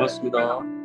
고맙습니다.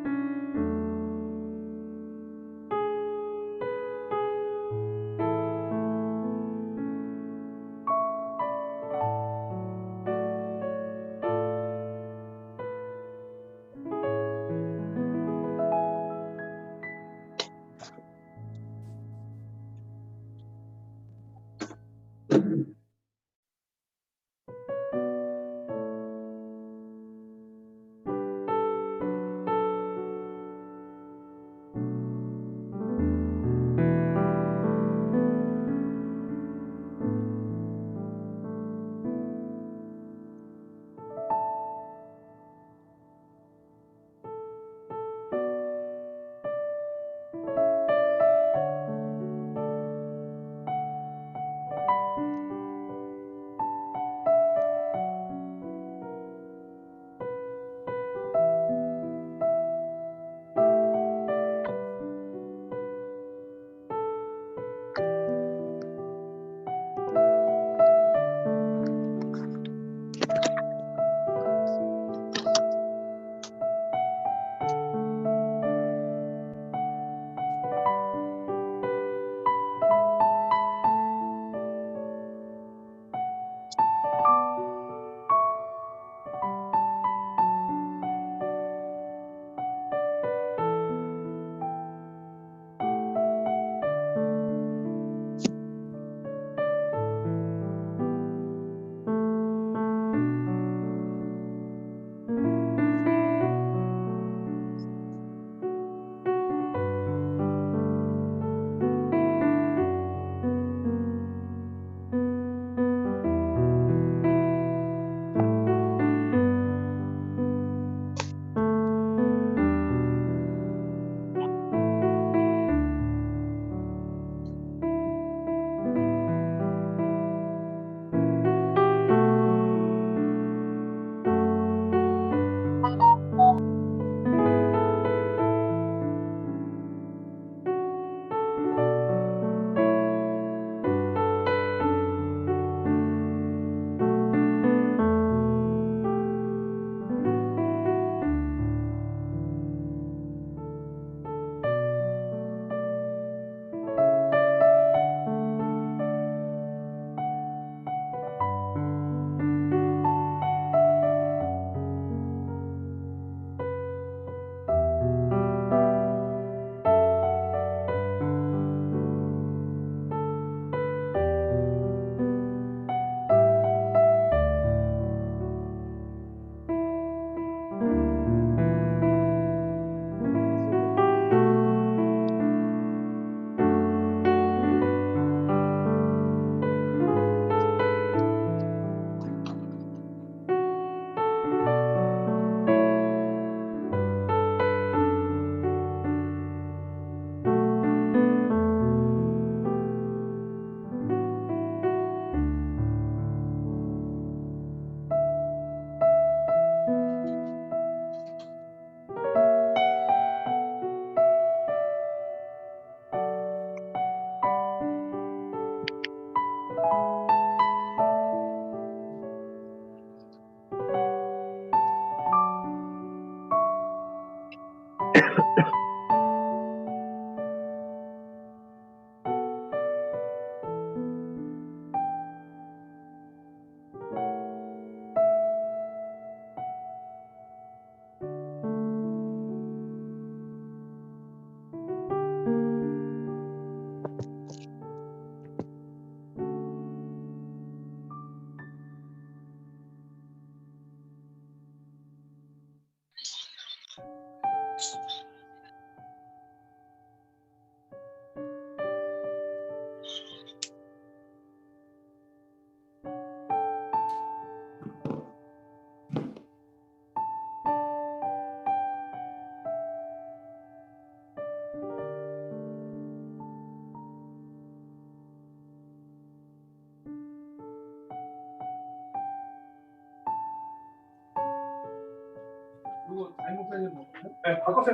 네, 바꿔서.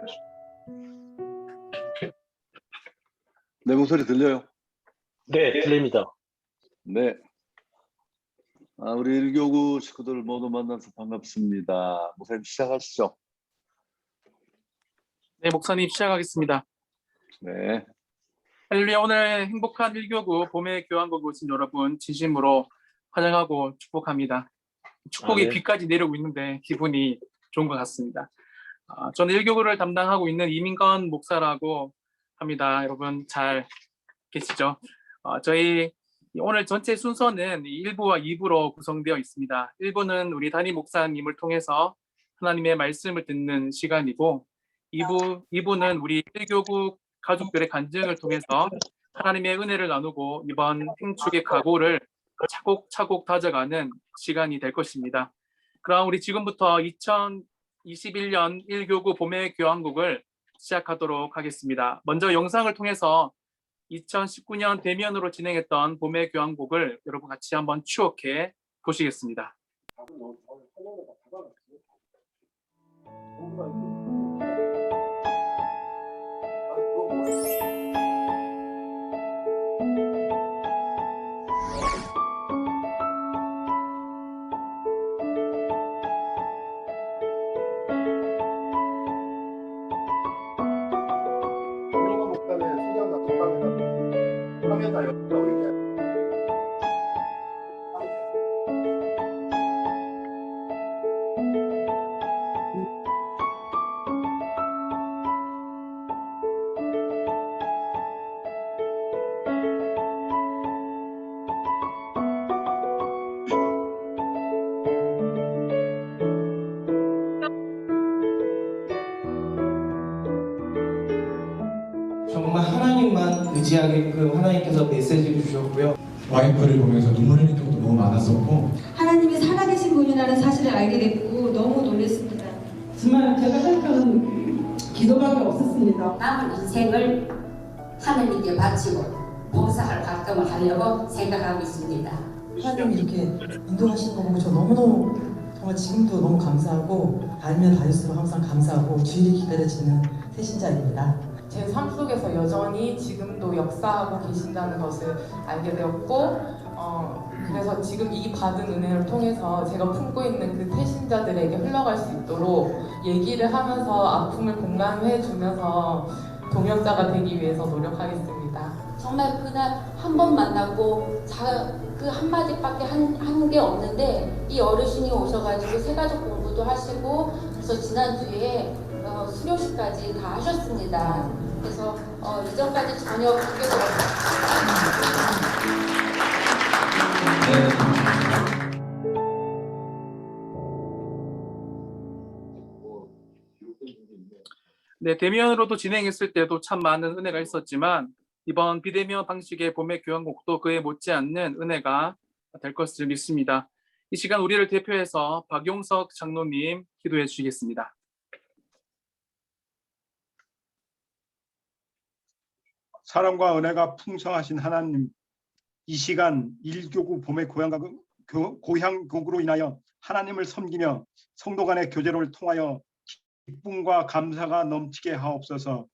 내 목소리 들려요? 네, 들립니다. 네. 우리 1교구 식구들 모두 만나서 반갑습니다. 목사님 시작하시죠. 네, 목사님 시작하겠습니다. 네. 할렐루야. 오늘 행복한 1교구 봄의 교환곡 오신 여러분 진심으로 환영하고 축복합니다. 축복이 아멘. 비까지 내려오고 있는데 기분이 좋은 것 같습니다. 저는 1교구를 담당하고 있는 이민건 목사라고 합니다. 여러분 잘 계시죠? 저희 오늘 전체 순서는 1부와 2부로 구성되어 있습니다. 1부는 우리 담임 목사님을 통해서 하나님의 말씀을 듣는 시간이고 2부는 우리 1교구 가족들의 간증을 통해서 하나님의 은혜를 나누고 이번 행축의 각오를 차곡차곡 다져가는 시간이 될 것입니다. 그럼 우리 지금부터 2021년 1교구 봄의 교환곡을 시작하도록 하겠습니다. 먼저 영상을 통해서 2019년 대면으로 진행했던 봄의 교환곡을 여러분 같이 한번 추억해 보시겠습니다. 정말 하나님만 의지하게끔 하나님께서 메시지를 주셨고요. 와이프를 보면서 눈물 흘리는 것도 너무 많았었고 하나님이 살아계신 분이라는 사실을 알게 됐고 너무 놀랐습니다. 정말 제가 생각하는 기도밖에 없었습니다. 남은 인생을 하나님께 바치고 봉사할 활동을 하려고 생각하고 있습니다. 하나님이 이렇게 인도하시는 거 보고 저 너무너무 정말 지금도 너무 감사하고 다니면 다닐수록 항상 감사하고 주일이 기다려지는 새신자입니다. 제 삶 속에서 여전히 지금도 역사하고 계신다는 것을 알게 되었고 그래서 지금 이 받은 은혜를 통해서 제가 품고 있는 그 태신자들에게 흘러갈 수 있도록 얘기를 하면서 아픔을 공감해 주면서 동역자가 되기 위해서 노력하겠습니다. 정말 그날 한 번 만났고 그 한마디밖에 한 게 없는데 이 어르신이 오셔가지고 새가족 공부도 하시고 그래서 지난주에 수료식까지 다 하셨습니다. 그래서 이전까지 전혀 그렇게 네, 대면으로도 진행했을 때도 참 많은 은혜가 있었지만 이번 비대면 방식의 봄의 교환곡도 그에 못지않는 은혜가 될 것을 믿습니다. 이 시간 우리를 대표해서 박용석 장로님 기도해 주시겠습니다. 사랑과 은혜가 풍성하신 하나님, 이 시간 1교구 봄의 고향곡으로 인하여 하나님을 섬기며 성도 간의 교제를 통하여 기쁨과 감사가 넘치게 하옵소서.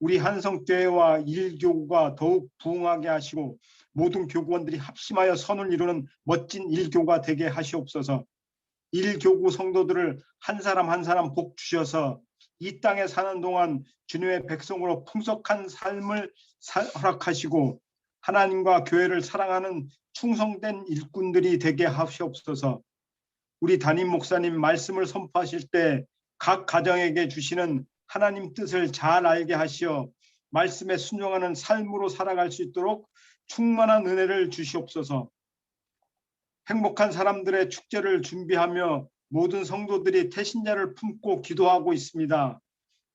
우리 한성교회와 1교구가 더욱 부흥하게 하시고 모든 교구원들이 합심하여 선을 이루는 멋진 1교구가 되게 하시옵소서. 1교구 성도들을 한 사람 한 사람 복 주셔서 이 땅에 사는 동안 주님의 백성으로 풍성한 삶을 허락하시고 하나님과 교회를 사랑하는 충성된 일꾼들이 되게 하시옵소서. 우리 담임 목사님 말씀을 선포하실 때 각 가정에게 주시는 하나님 뜻을 잘 알게 하시어 말씀에 순종하는 삶으로 살아갈 수 있도록 충만한 은혜를 주시옵소서. 행복한 사람들의 축제를 준비하며 모든 성도들이 태신자를 품고 기도하고 있습니다.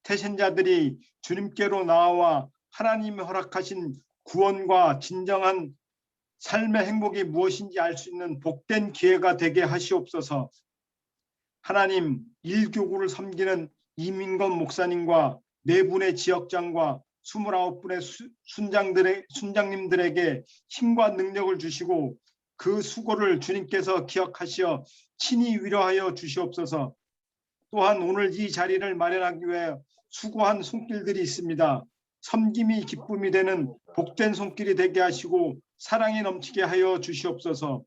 태신자들이 주님께로 나와 하나님이 허락하신 구원과 진정한 삶의 행복이 무엇인지 알 수 있는 복된 기회가 되게 하시옵소서. 하나님, 일교구를 섬기는 이민건 목사님과 4분의 지역장과 29분의 순장님들에게 힘과 능력을 주시고 그 수고를 주님께서 기억하시어 친히 위로하여 주시옵소서. 또한 오늘 이 자리를 마련하기 위해 수고한 손길들이 있습니다. 섬김이 기쁨이 되는 복된 손길이 되게 하시고 사랑이 넘치게 하여 주시옵소서.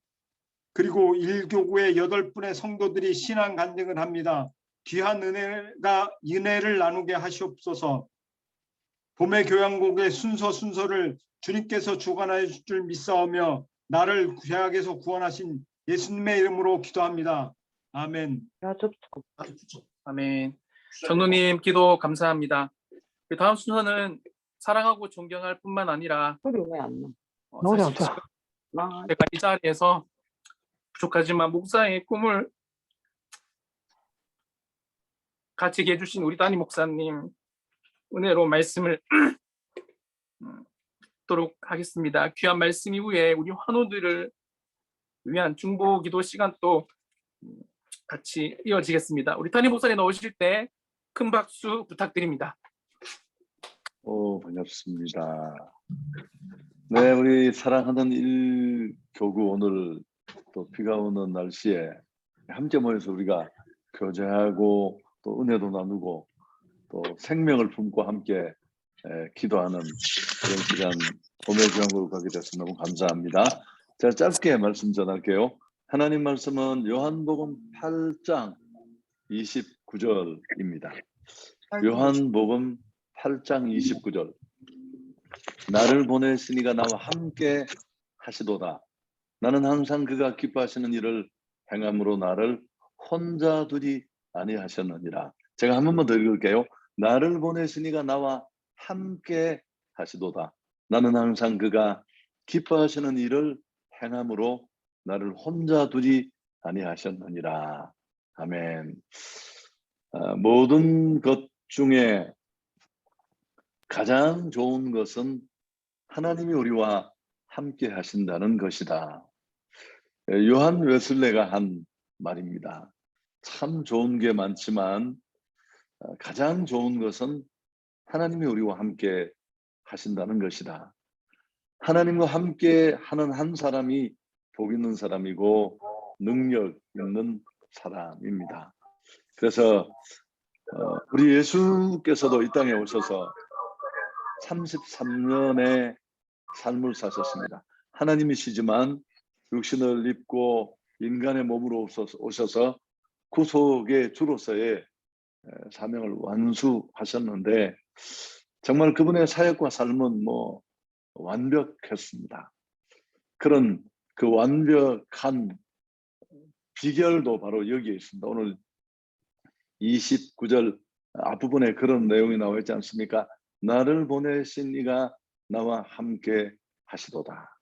그리고 1교구의 8분의 성도들이 신앙 간증을 합니다. 귀한 은혜를 나누게 하시옵소서. 봄의 교향곡의 순서를 주님께서 주관하여 줄 줄 믿사오며 나를 죄악에서 구원하신 예수님의 이름으로 기도합니다. 아멘. 아멘. 전우님 기도 감사합니다. 다음 순서는 사랑하고 존경할 뿐만 아니라 사실 제가 이 자리에서 부족하지만 목사의 꿈을 같이 해주신 우리 담임 목사님 은혜로 말씀을 듣도록 하겠습니다. 귀한 말씀 이후에 우리 환우들을 위한 중보 기도 시간 또 같이 이어지겠습니다. 우리 담임 목사님 나오실 때 큰 박수 부탁드립니다. 반갑습니다. 네, 우리 사랑하는 1교구 오늘 또 비가 오는 날씨에 함께 모여서 우리가 교제하고 또 은혜도 나누고 또 생명을 품고 함께 기도하는 그런 시간 봄의 교향곡을 가게 돼서 너무 감사합니다. 제가 짧게 말씀 전할게요. 하나님 말씀은 요한복음 8장 29절입니다. 요한복음 8장 29절. 나를 보내시니가 나와 함께 하시도다. 나는 항상 그가 기뻐하시는 일을 행함으로 나를 혼자 두지 아니하셨느니라. 제가 한 번만 더 읽을게요. 나를 보내시니가 나와 함께 하시도다. 나는 항상 그가 기뻐하시는 일을 행함으로 나를 혼자 두지 아니하셨느니라. 아멘. 모든 것 중에 가장 좋은 것은 하나님이 우리와 함께 하신다는 것이다. 요한 웨슬레가 한 말입니다. 참 좋은 게 많지만 가장 좋은 것은 하나님이 우리와 함께 하신다는 것이다. 하나님과 함께 하는 한 사람이 복 있는 사람이고 능력 있는 사람입니다. 그래서 우리 예수께서도 이 땅에 오셔서 33년의 삶을 사셨습니다. 하나님이시지만 육신을 입고 인간의 몸으로 오셔서 구속의 주로서의 사명을 완수하셨는데 정말 그분의 사역과 삶은 완벽했습니다. 그런 그 완벽한 비결도 바로 여기에 있습니다. 오늘 29절 앞부분에 그런 내용이 나와 있지 않습니까? 나를 보내신 이가 나와 함께 하시도다.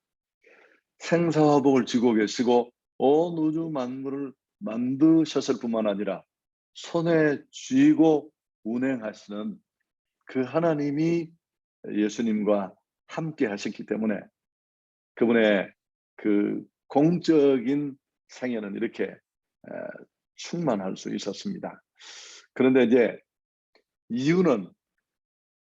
생사와 복을 쥐고 계시고 온 우주 만물을 만드셨을 뿐만 아니라 손에 쥐고 운행하시는 그 하나님이 예수님과 함께 하셨기 때문에 그분의 그 공적인 생애는 이렇게 충만할 수 있었습니다. 그런데 이제 이유는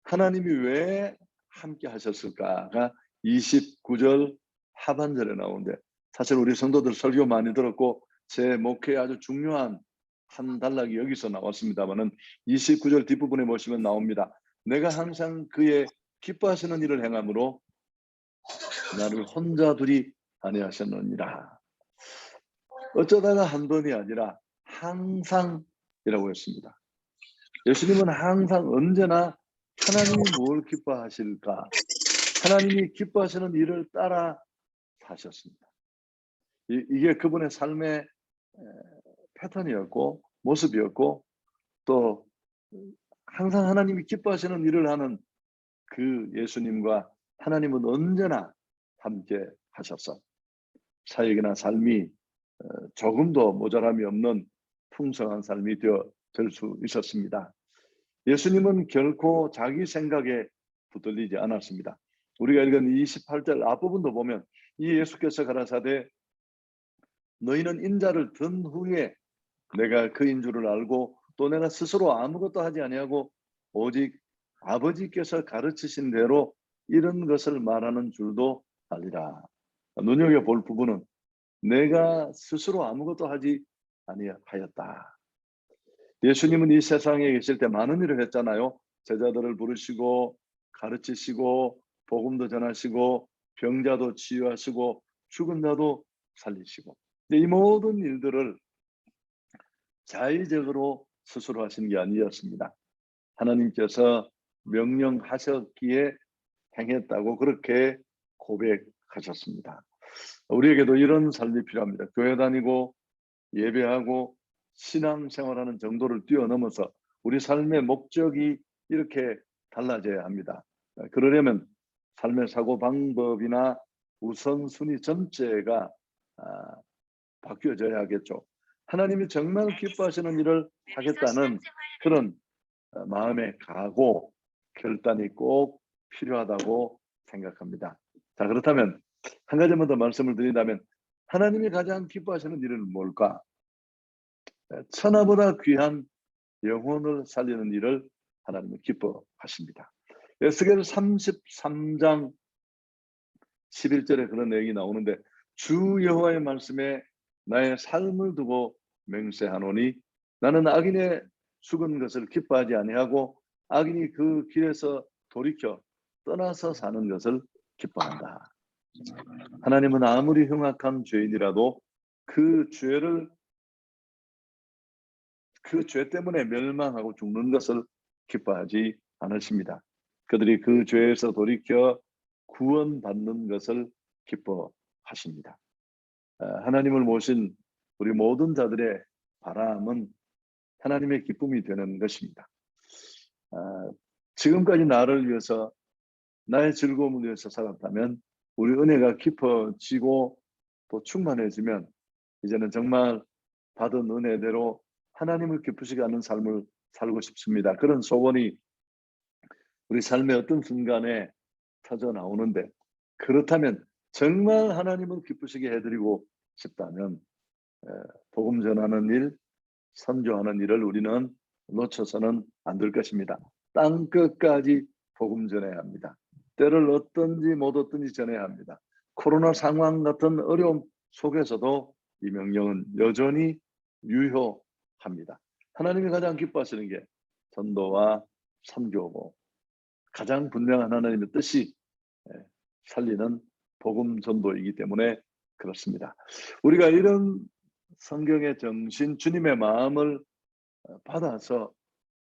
하나님이 왜 함께 하셨을까가 29절 하반절에 나오는데 사실 우리 성도들 설교 많이 들었고 제 목회에 아주 중요한 한 단락이 여기서 나왔습니다만은 29절 뒷부분에 보시면 나옵니다. 내가 항상 그의 기뻐하시는 일을 행함으로 나를 혼자 두지 아니하셨느니라. 어쩌다가 한 번이 아니라 항상이라고 했습니다. 예수님은 항상 언제나 하나님이 뭘 기뻐하실까? 하나님이 기뻐하시는 일을 따라 사셨습니다. 이게 그분의 삶의 패턴이었고 모습이었고 또 항상 하나님이 기뻐하시는 일을 하는 그 예수님과 하나님은 언제나 함께 하셔서 사역이나 삶이 조금도 모자람이 없는 풍성한 삶이 될 수 있었습니다. 예수님은 결코 자기 생각에 붙들리지 않았습니다. 우리가 읽은 28절 앞부분도 보면 이 예수께서 가라사대 너희는 인자를 든 후에 내가 그인 줄을 알고 또 내가 스스로 아무것도 하지 아니하고 오직 아버지께서 가르치신 대로 이런 것을 말하는 줄도 알리라. 눈여겨볼 부분은 내가 스스로 아무것도 하지 아니하였다. 예수님은 이 세상에 계실 때 많은 일을 했잖아요. 제자들을 부르시고 가르치시고 복음도 전하시고 병자도 치유하시고 죽은 자도 살리시고 이 모든 일들을 자의적으로 스스로 하신 게 아니었습니다. 하나님께서 명령하셨기에 행했다고 그렇게 고백하셨습니다. 우리에게도 이런 삶이 필요합니다. 교회 다니고 예배하고 신앙생활하는 정도를 뛰어넘어서 우리 삶의 목적이 이렇게 달라져야 합니다. 그러려면 삶의 사고 방법이나 우선순위 전체가 바뀌어져야 하겠죠. 하나님이 정말 기뻐하시는 일을 하겠다는 그런 마음의 각오, 결단이 꼭 필요하다고 생각합니다. 자, 그렇다면 한 가지만 더 말씀을 드린다면 하나님이 가장 기뻐하시는 일은 뭘까? 천하보다 귀한 영혼을 살리는 일을 하나님은 기뻐하십니다. 에스겔 33장 11절에 그런 내용이 나오는데 주 여호와의 말씀에 나의 삶을 두고 맹세하노니 나는 악인의 죽은 것을 기뻐하지 아니하고 악인이 그 길에서 돌이켜 떠나서 사는 것을 기뻐한다. 하나님은 아무리 흉악한 죄인이라도 그 죄 때문에 멸망하고 죽는 것을 기뻐하지 않으십니다. 그들이 그 죄에서 돌이켜 구원받는 것을 기뻐하십니다. 하나님을 모신 우리 모든 자들의 바람은 하나님의 기쁨이 되는 것입니다. 지금까지 나를 위해서 나의 즐거움을 위해서 살았다면 우리 은혜가 깊어지고 또 충만해지면 이제는 정말 받은 은혜대로 하나님을 기쁘시게 하는 삶을 살고 싶습니다. 그런 소원이 우리 삶의 어떤 순간에 터져 나오는데 그렇다면 정말 하나님을 기쁘시게 해드리고 싶다면 복음 전하는 일, 선교하는 일을 우리는 놓쳐서는 안 될 것입니다. 땅 끝까지 복음 전해야 합니다. 때를 얻든지 못 얻든지 전해야 합니다. 코로나 상황 같은 어려움 속에서도 이 명령은 여전히 유효합니다. 하나님이 가장 기뻐하시는 게 전도와 선교고 가장 분명한 하나님의 뜻이 살리는 복음 전도이기 때문에 그렇습니다. 우리가 이런 성경의 정신, 주님의 마음을 받아서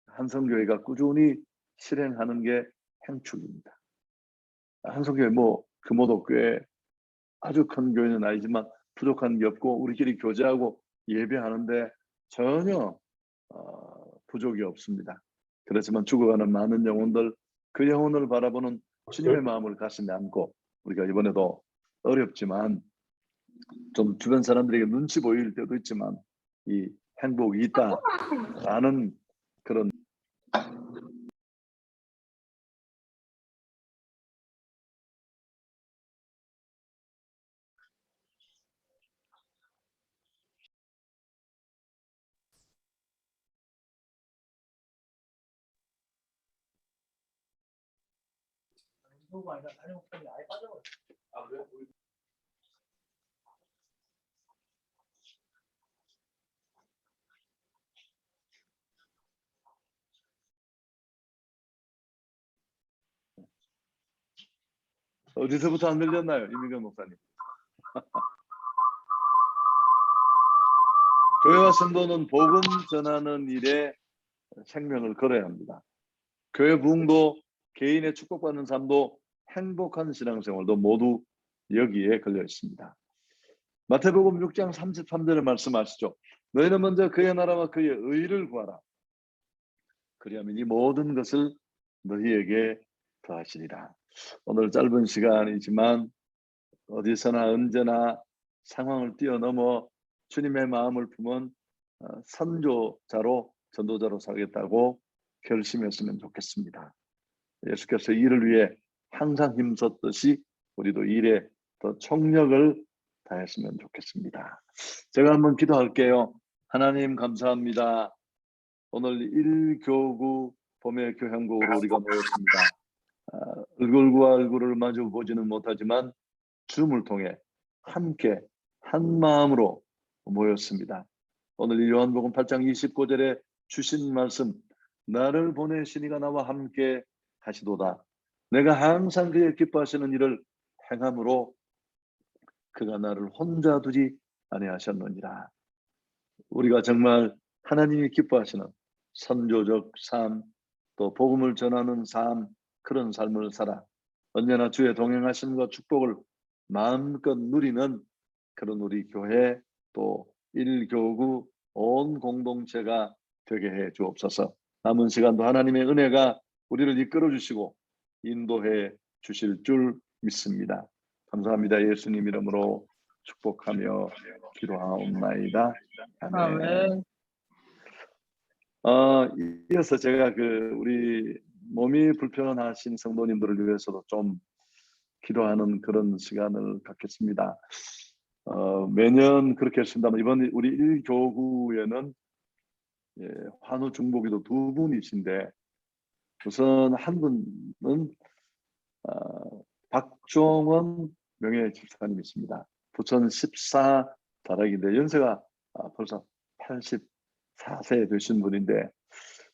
한성교회가 꾸준히 실행하는 게 행축입니다. 한성교회 금호독교회 아주 큰 교회는 아니지만 부족한 게 없고 우리끼리 교제하고 예배하는데 전혀 부족이 없습니다. 그렇지만 죽어가는 많은 영혼들, 그 영혼을 바라보는 주님의 마음을 가슴에 안고 우리가 이번에도 어렵지만 좀 주변 사람들에게 눈치 보일 때도 있지만 이 행복이 있다라는 그런 어디서부터 안 들렸나요? 이민경 목사님. 교회와 성도는 복음 전하는 일에 생명을 걸어야 합니다. 교회 부흥도 개인의 축복받는 삶도 행복한 신앙생활도 모두 여기에 걸려 있습니다. 마태복음 6장 33절에 말씀하시죠. 너희는 먼저 그의 나라와 그의 의를 구하라. 그리하면 이 모든 것을 너희에게 더하시리라. 오늘 짧은 시간이지만 어디서나 언제나 상황을 뛰어넘어 주님의 마음을 품은 선조자로 전도자로 살겠다고 결심했으면 좋겠습니다. 예수께서 이를 위해 항상 힘썼듯이 우리도 일에 더 총력을 다했으면 좋겠습니다. 제가 한번 기도할게요. 하나님 감사합니다. 오늘 1교구 봄의 교향곡으로 우리가 모였습니다. 얼굴과 얼굴을 마주 보지는 못하지만 줌을 통해 함께 한 마음으로 모였습니다. 오늘 이 요한복음 8장 29절에 주신 말씀, 나를 보내신 이가 나와 함께 하시도다. 내가 항상 그의 기뻐하시는 일을 행함으로 그가 나를 혼자 두지 아니하셨느니라. 우리가 정말 하나님이 기뻐하시는 선조적 삶, 또 복음을 전하는 삶, 그런 삶을 살아 언제나 주의 동행하심과 축복을 마음껏 누리는 그런 우리 교회 또 1교구 온 공동체가 되게 해 주옵소서. 남은 시간도 하나님의 은혜가 우리를 이끌어 주시고 인도해 주실 줄 믿습니다. 감사합니다. 예수님 이름으로 축복하며 기도하옵나이다. 아멘. 이어서 제가 우리 몸이 불편하신 성도님들을 위해서도 좀 기도하는 그런 시간을 갖겠습니다. 매년 그렇게 했습니다만 이번 우리 1교구에는 환우 중보기도 두 분이신데 우선 한 분은 박종원 명예 집사님이십니다. 부천 14 다락인데 연세가 벌써 84세 되신 분인데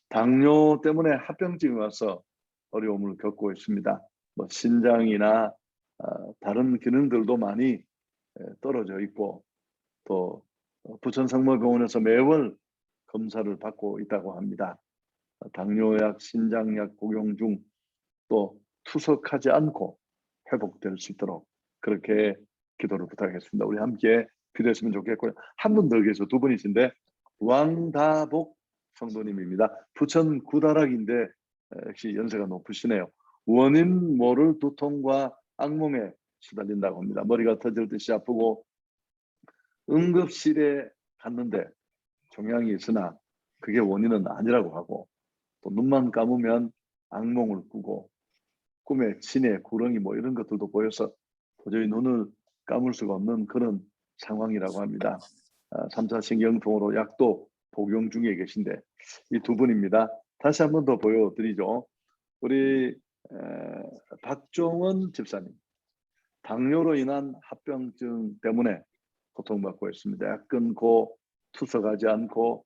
당뇨 때문에 합병증이 와서 어려움을 겪고 있습니다. 뭐 신장이나 다른 기능들도 많이 떨어져 있고 또 부천 성모병원에서 매월 검사를 받고 있다고 합니다. 당뇨약, 신장약 복용 중 또 투석하지 않고 회복될 수 있도록 그렇게 기도를 부탁했습니다. 우리 함께 기도했으면 좋겠고요. 한 분 더 계셔 두 분이신데 왕다복 성도님입니다. 부천 구다락인데 역시 연세가 높으시네요. 원인 모를 두통과 악몽에 시달린다고 합니다. 머리가 터질 듯이 아프고 응급실에 갔는데 종양이 있으나 그게 원인은 아니라고 하고 또 눈만 감으면 악몽을 꾸고 꿈에 진해, 구렁이 뭐 이런 것들도 보여서 도저히 눈을 감을 수가 없는 그런 상황이라고 합니다. 3차 신경통으로 약도 복용 중에 계신데 이 두 분입니다. 다시 한번 더 보여드리죠. 우리 박종원 집사님 당뇨로 인한 합병증 때문에 고통받고 있습니다. 약 끊고 투석하지 않고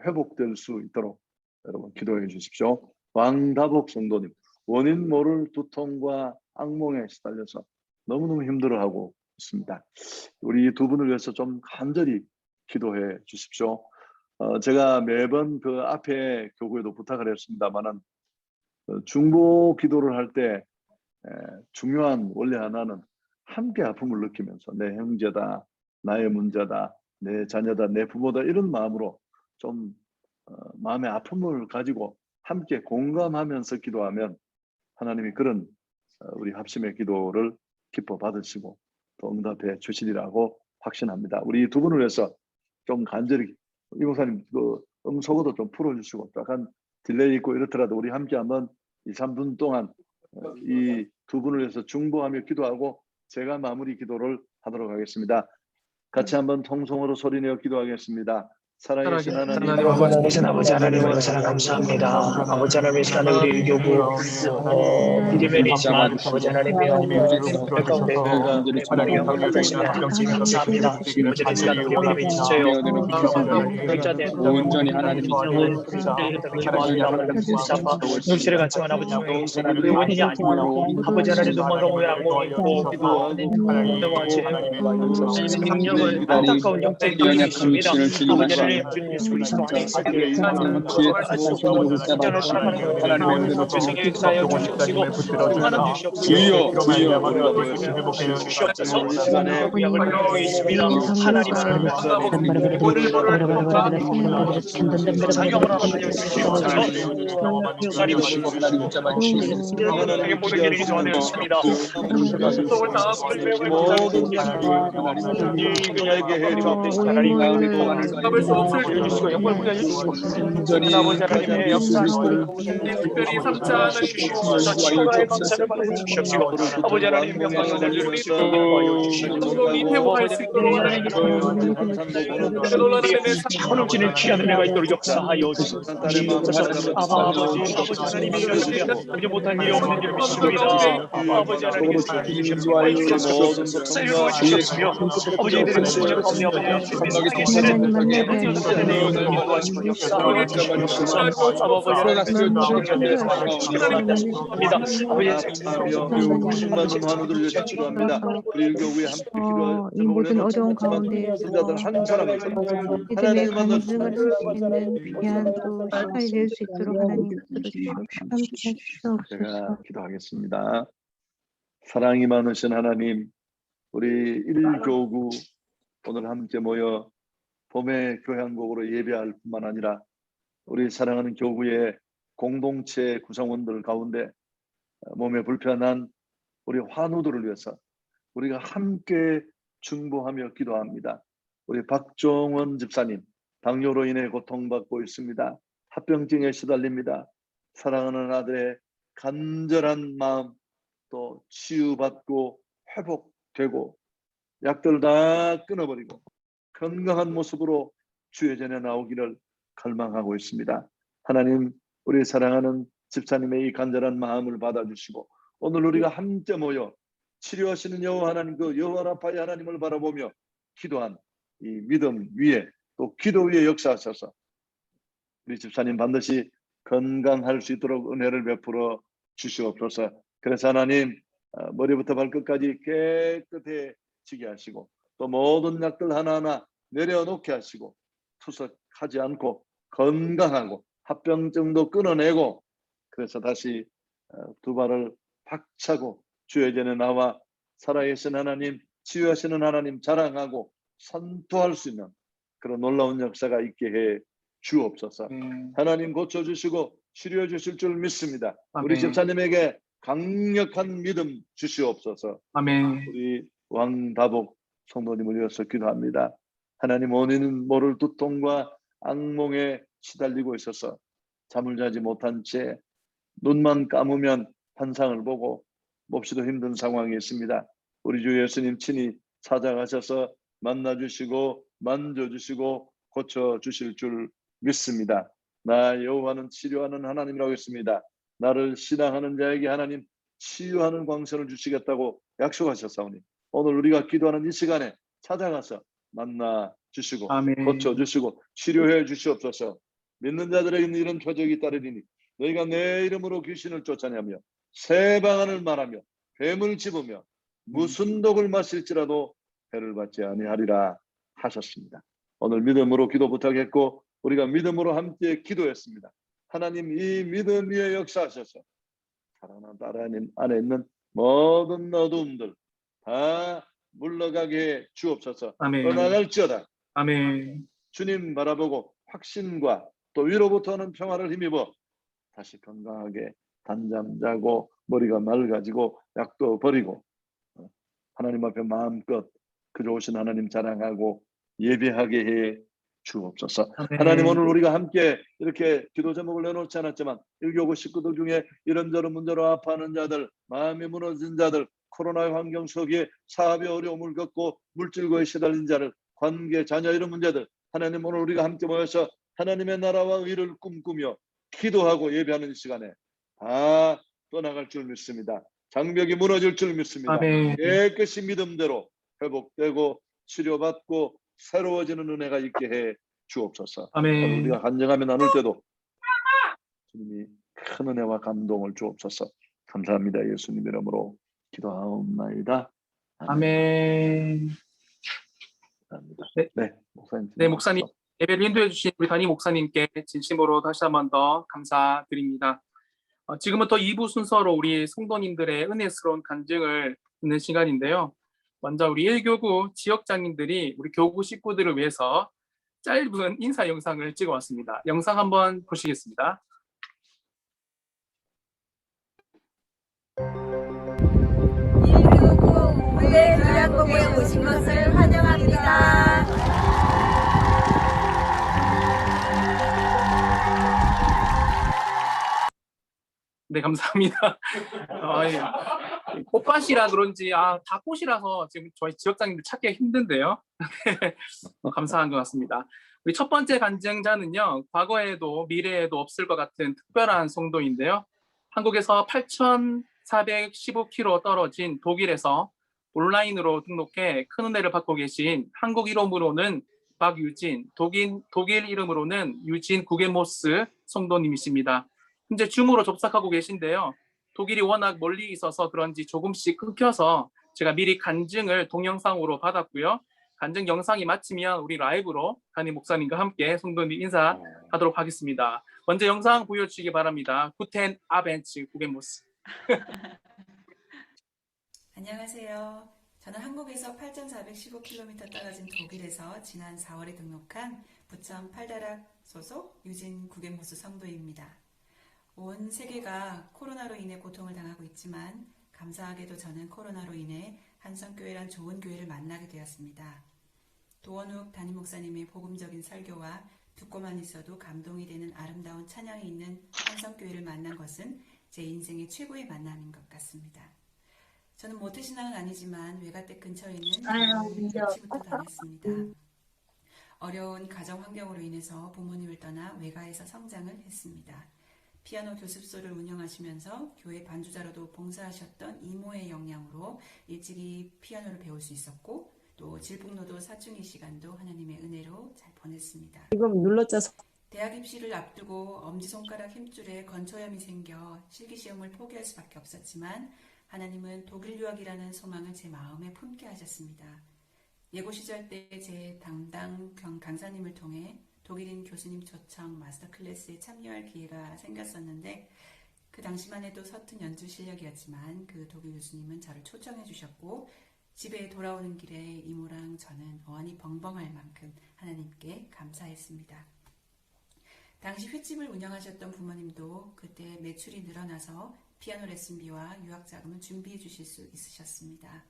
회복될 수 있도록 여러분 기도해 주십시오. 왕다복 성도님 원인 모를 두통과 악몽에 시달려서 너무너무 힘들어하고 있습니다. 우리 두 분을 위해서 좀 간절히 기도해 주십시오. 제가 매번 그 앞에 교구에도 부탁을 했습니다만은 중보 기도를 할 때 중요한 원리 하나는 함께 아픔을 느끼면서 내 형제다, 나의 문제다, 내 자녀다, 내 부모다 이런 마음으로 좀 마음의 아픔을 가지고 함께 공감하면서 기도하면 하나님이 그런 우리 합심의 기도를 기뻐 받으시고 또 응답해 주시리라고 확신합니다. 우리 두 분을 위해서 좀 간절히 이 목사님 그 음소거도 좀 풀어주시고 약간 딜레이 있고 이렇더라도 우리 함께 한번 2, 3분 동안 이 두 분을 위해서 중보하며 기도하고 제가 마무리 기도를 하도록 하겠습니다. 같이 한번 통성으로 소리내어 기도하겠습니다. 살아계신 하나님, 아버지 하나님을 감사합니다. 아버지 하나님 이 시간에 우리 교구 믿음의 있지만 아버지 하나님의 가운데 하나님 하나님의 합병증 감사합니다. 아버지 이 시간에 우리 마음이 지쳐요. 온전히 하나님이 육체를 갖지만 아버지 하나님의 원인이 아니고 아버지 하나님 도망가고 왜 악몽이 있고 능력은 안타까운 영적인 힘이십니다. 아버지 하나님 주 예수 그리스도 안에 있으며 신전을 사랑하는 하나님 죄송에 인하여 주시옵시고 평안함 주시옵소서 이 시간에 구약을 하고 있습니다. 하나님을 만나고 작용을 하여 주시옵소서. 기다리시고 하나님의 모든 일이 도와드렸습니다. 속을 당하고 그녀에게 해 주옵소서. 잡을 수 없을 주시고 영광을 부여 주시고 온전히 아버지 하나님의 역사를 특별히 삼자 하나님 주시옵소서. 치료의 감사를 받아 주시옵시고 아버지 하나님 명령을 날려주시고 도와여 주시옵소서. 성령이 회복할 수 있도록 하나님 차원을 지는 귀한 은혜가 있도록 역사하여 주시옵소서. 아버지 하나님이 이러시면 우리 못할 일이 없는 줄 믿습니다. 아버지 하나님의 사랑이 주시옵소서. 세율을 주셨으며 아버지 이들의 신령 가운데 아버지 주님께서는 인도하시고 역사하여 주시옵소서. 아버지 하나님의 합니다. 이 모든 어려운 가운데 믿음의 간증을 할 수 있는 귀한 또 시간이 될 수 있도록 하나님 함께 해주시옵소서. 제가 기도하겠습니다. 사랑이 많으신 하나님, 우리 일교구 오늘 함께 모여 봄의 교향곡으로 예배할 뿐만 아니라 우리 사랑하는 교구의 공동체 구성원들 가운데 몸에 불편한 우리 환우들을 위해서 우리가 함께 중보하며 기도합니다. 우리 박종원 집사님, 당뇨로 인해 고통받고 있습니다. 합병증에 시달립니다. 사랑하는 아들의 간절한 마음, 또 치유받고 회복되고 약들 다 끊어버리고 건강한 모습으로 주의 전에 나오기를 갈망하고 있습니다. 하나님, 우리 사랑하는 집사님의 이 간절한 마음을 받아주시고 오늘 우리가 함께 모여 치료하시는 여호와 하나님, 그 여호와 라파의 하나님을 바라보며 기도한 이 믿음 위에 또 기도 위에 역사하셔서 우리 집사님 반드시 건강할 수 있도록 은혜를 베풀어 주시옵소서. 그래서 하나님, 머리부터 발끝까지 깨끗해지게 하시고 또 모든 약들 하나하나 내려놓게 하시고 투석하지 않고 건강하고 합병증도 끊어내고 그래서 다시 두 발을 박차고 주의 전에 나와 살아계신 하나님, 치유하시는 하나님 자랑하고 선포할 수 있는 그런 놀라운 역사가 있게 해 주옵소서. 하나님 고쳐주시고 치료해 주실 줄 믿습니다. 아멘. 우리 집사님에게 강력한 믿음 주시옵소서. 아멘. 우리 왕다복 성도님을 위해서 기도합니다. 하나님, 원인은 모를 두통과 악몽에 시달리고 있어서 잠을 자지 못한 채 눈만 감으면 환상을 보고 몹시도 힘든 상황이 있습니다. 우리 주 예수님 친히 찾아가셔서 만나주시고 만져주시고 고쳐주실 줄 믿습니다. 나 여호와는 치료하는 하나님이라고 했습니다. 나를 신앙하는 자에게 하나님 치유하는 광선을 주시겠다고 약속하셨사오니 오늘 우리가 기도하는 이 시간에 찾아가서 만나 주시고 고쳐 주시고 치료해 주시옵소서. 믿는 자들에게는 이런 표적이 따르리니 너희가 내 이름으로 귀신을 쫓아내며 새 방언을 말하며 뱀을 집으며 무슨 독을 마실지라도 해를 받지 아니하리라 하셨습니다. 오늘 믿음으로 기도 부탁했고 우리가 믿음으로 함께 기도했습니다. 하나님, 이 믿음 위에 역사하셔서 사랑하는 딸 안에 있는 모든 어두움들 다 물러가게 해 주옵소서. 떠나갈지어다. 아멘. 주님 바라보고 확신과 또 위로부터 오는 평화를 힘입어 다시 건강하게 단잠 자고 머리가 맑아지고 약도 버리고 하나님 앞에 마음껏 그저 오신 하나님 자랑하고 예배하게 해 주옵소서. 아멘. 하나님, 오늘 우리가 함께 이렇게 기도 제목을 내놓지 않았지만 일교구 식구들 중에 이런저런 문제로 아파하는 자들, 마음이 무너진 자들, 코로나의 환경 속에 사업의 어려움을 겪고 물질과에 시달린 자들, 관계, 자녀 이런 문제들, 하나님 오늘 우리가 함께 모여서 하나님의 나라와 의를 꿈꾸며 기도하고 예배하는 시간에 다 떠나갈 줄 믿습니다. 장벽이 무너질 줄 믿습니다. 아멘. 깨끗이 믿음대로 회복되고 치료받고 새로워지는 은혜가 있게 해 주옵소서. 아멘. 우리가 간증하며 나눌 때도 주님이 큰 은혜와 감동을 주옵소서. 감사합니다. 예수님 이름으로 기도하옵나이다. 아멘. 감사합니다. 네. 목사님. 네, 목사님. 예배를 인도해 주신 우리 담임 목사님께 진심으로 다시 한 번 더 감사드립니다. 지금부터 2부 순서로 우리 성도님들의 은혜스러운 간증을 듣는 시간인데요. 먼저 우리 1교구 지역장님들이 우리 교구 식구들을 위해서 짧은 인사 영상을 찍어왔습니다. 영상 한번 보시겠습니다. 우리의 교양국에 오신 것을 환영합니다. 네, 감사합니다. 꽃밭이라 그런지 다 꽃이라서 지금 저희 지역장님들 찾기가 힘든데요. 감사한 것 같습니다. 우리 첫 번째 간증자는요, 과거에도 미래에도 없을 것 같은 특별한 성도인데요. 한국에서 8,415km 떨어진 독일에서 온라인으로 등록해 큰 은혜를 받고 계신 한국 이름으로는 박유진, 독일 이름으로는 유진 구게모스 성도님이십니다. 현재 줌으로 접속하고 계신데요. 독일이 워낙 멀리 있어서 그런지 조금씩 끊겨서 제가 미리 간증을 동영상으로 받았고요. 간증 영상이 마치면 우리 라이브로 담임 목사님과 함께 성도님 인사하도록 하겠습니다. 먼저 영상 보여주시기 바랍니다. 구텐 아벤츠 구게모스. 안녕하세요. 저는 한국에서 8,415km 떨어진 독일에서 지난 4월에 등록한 부천 팔다락 소속 유진 구게모스 성도입니다. 온 세계가 코로나로 인해 고통을 당하고 있지만 감사하게도 저는 코로나로 인해 한성교회란 좋은 교회를 만나게 되었습니다. 도원욱 담임 목사님의 복음적인 설교와 듣고만 있어도 감동이 되는 아름다운 찬양이 있는 한성교회를 만난 것은 제 인생의 최고의 만남인 것 같습니다. 저는 모태신앙은 아니지만 외가댁 근처에 있는 유치부터 다녔습니다. 어려운 가정 환경으로 인해서 부모님을 떠나 외가에서 성장을 했습니다. 피아노 교습소를 운영하시면서 교회 반주자로도 봉사하셨던 이모의 영향으로 일찍이 피아노를 배울 수 있었고 또 질풍노도 사춘기 시간도 하나님의 은혜로 잘 보냈습니다. 지금 눌렀죠. 대학 입시를 앞두고 엄지손가락 힘줄에 건초염이 생겨 실기시험을 포기할 수밖에 없었지만 하나님은 독일 유학이라는 소망을 제 마음에 품게 하셨습니다. 예고 시절 때 제 담당 강사님을 통해 독일인 교수님 초청 마스터 클래스에 참여할 기회가 생겼었는데 그 당시만 해도 서툰 연주 실력이었지만 그 독일 교수님은 저를 초청해 주셨고 집에 돌아오는 길에 이모랑 저는 어안이 벙벙할 만큼 하나님께 감사했습니다. 당시 횟집을 운영하셨던 부모님도 그때 매출이 늘어나서 피아노 레슨비와 유학 자금을 준비해 주실 수 있으셨습니다.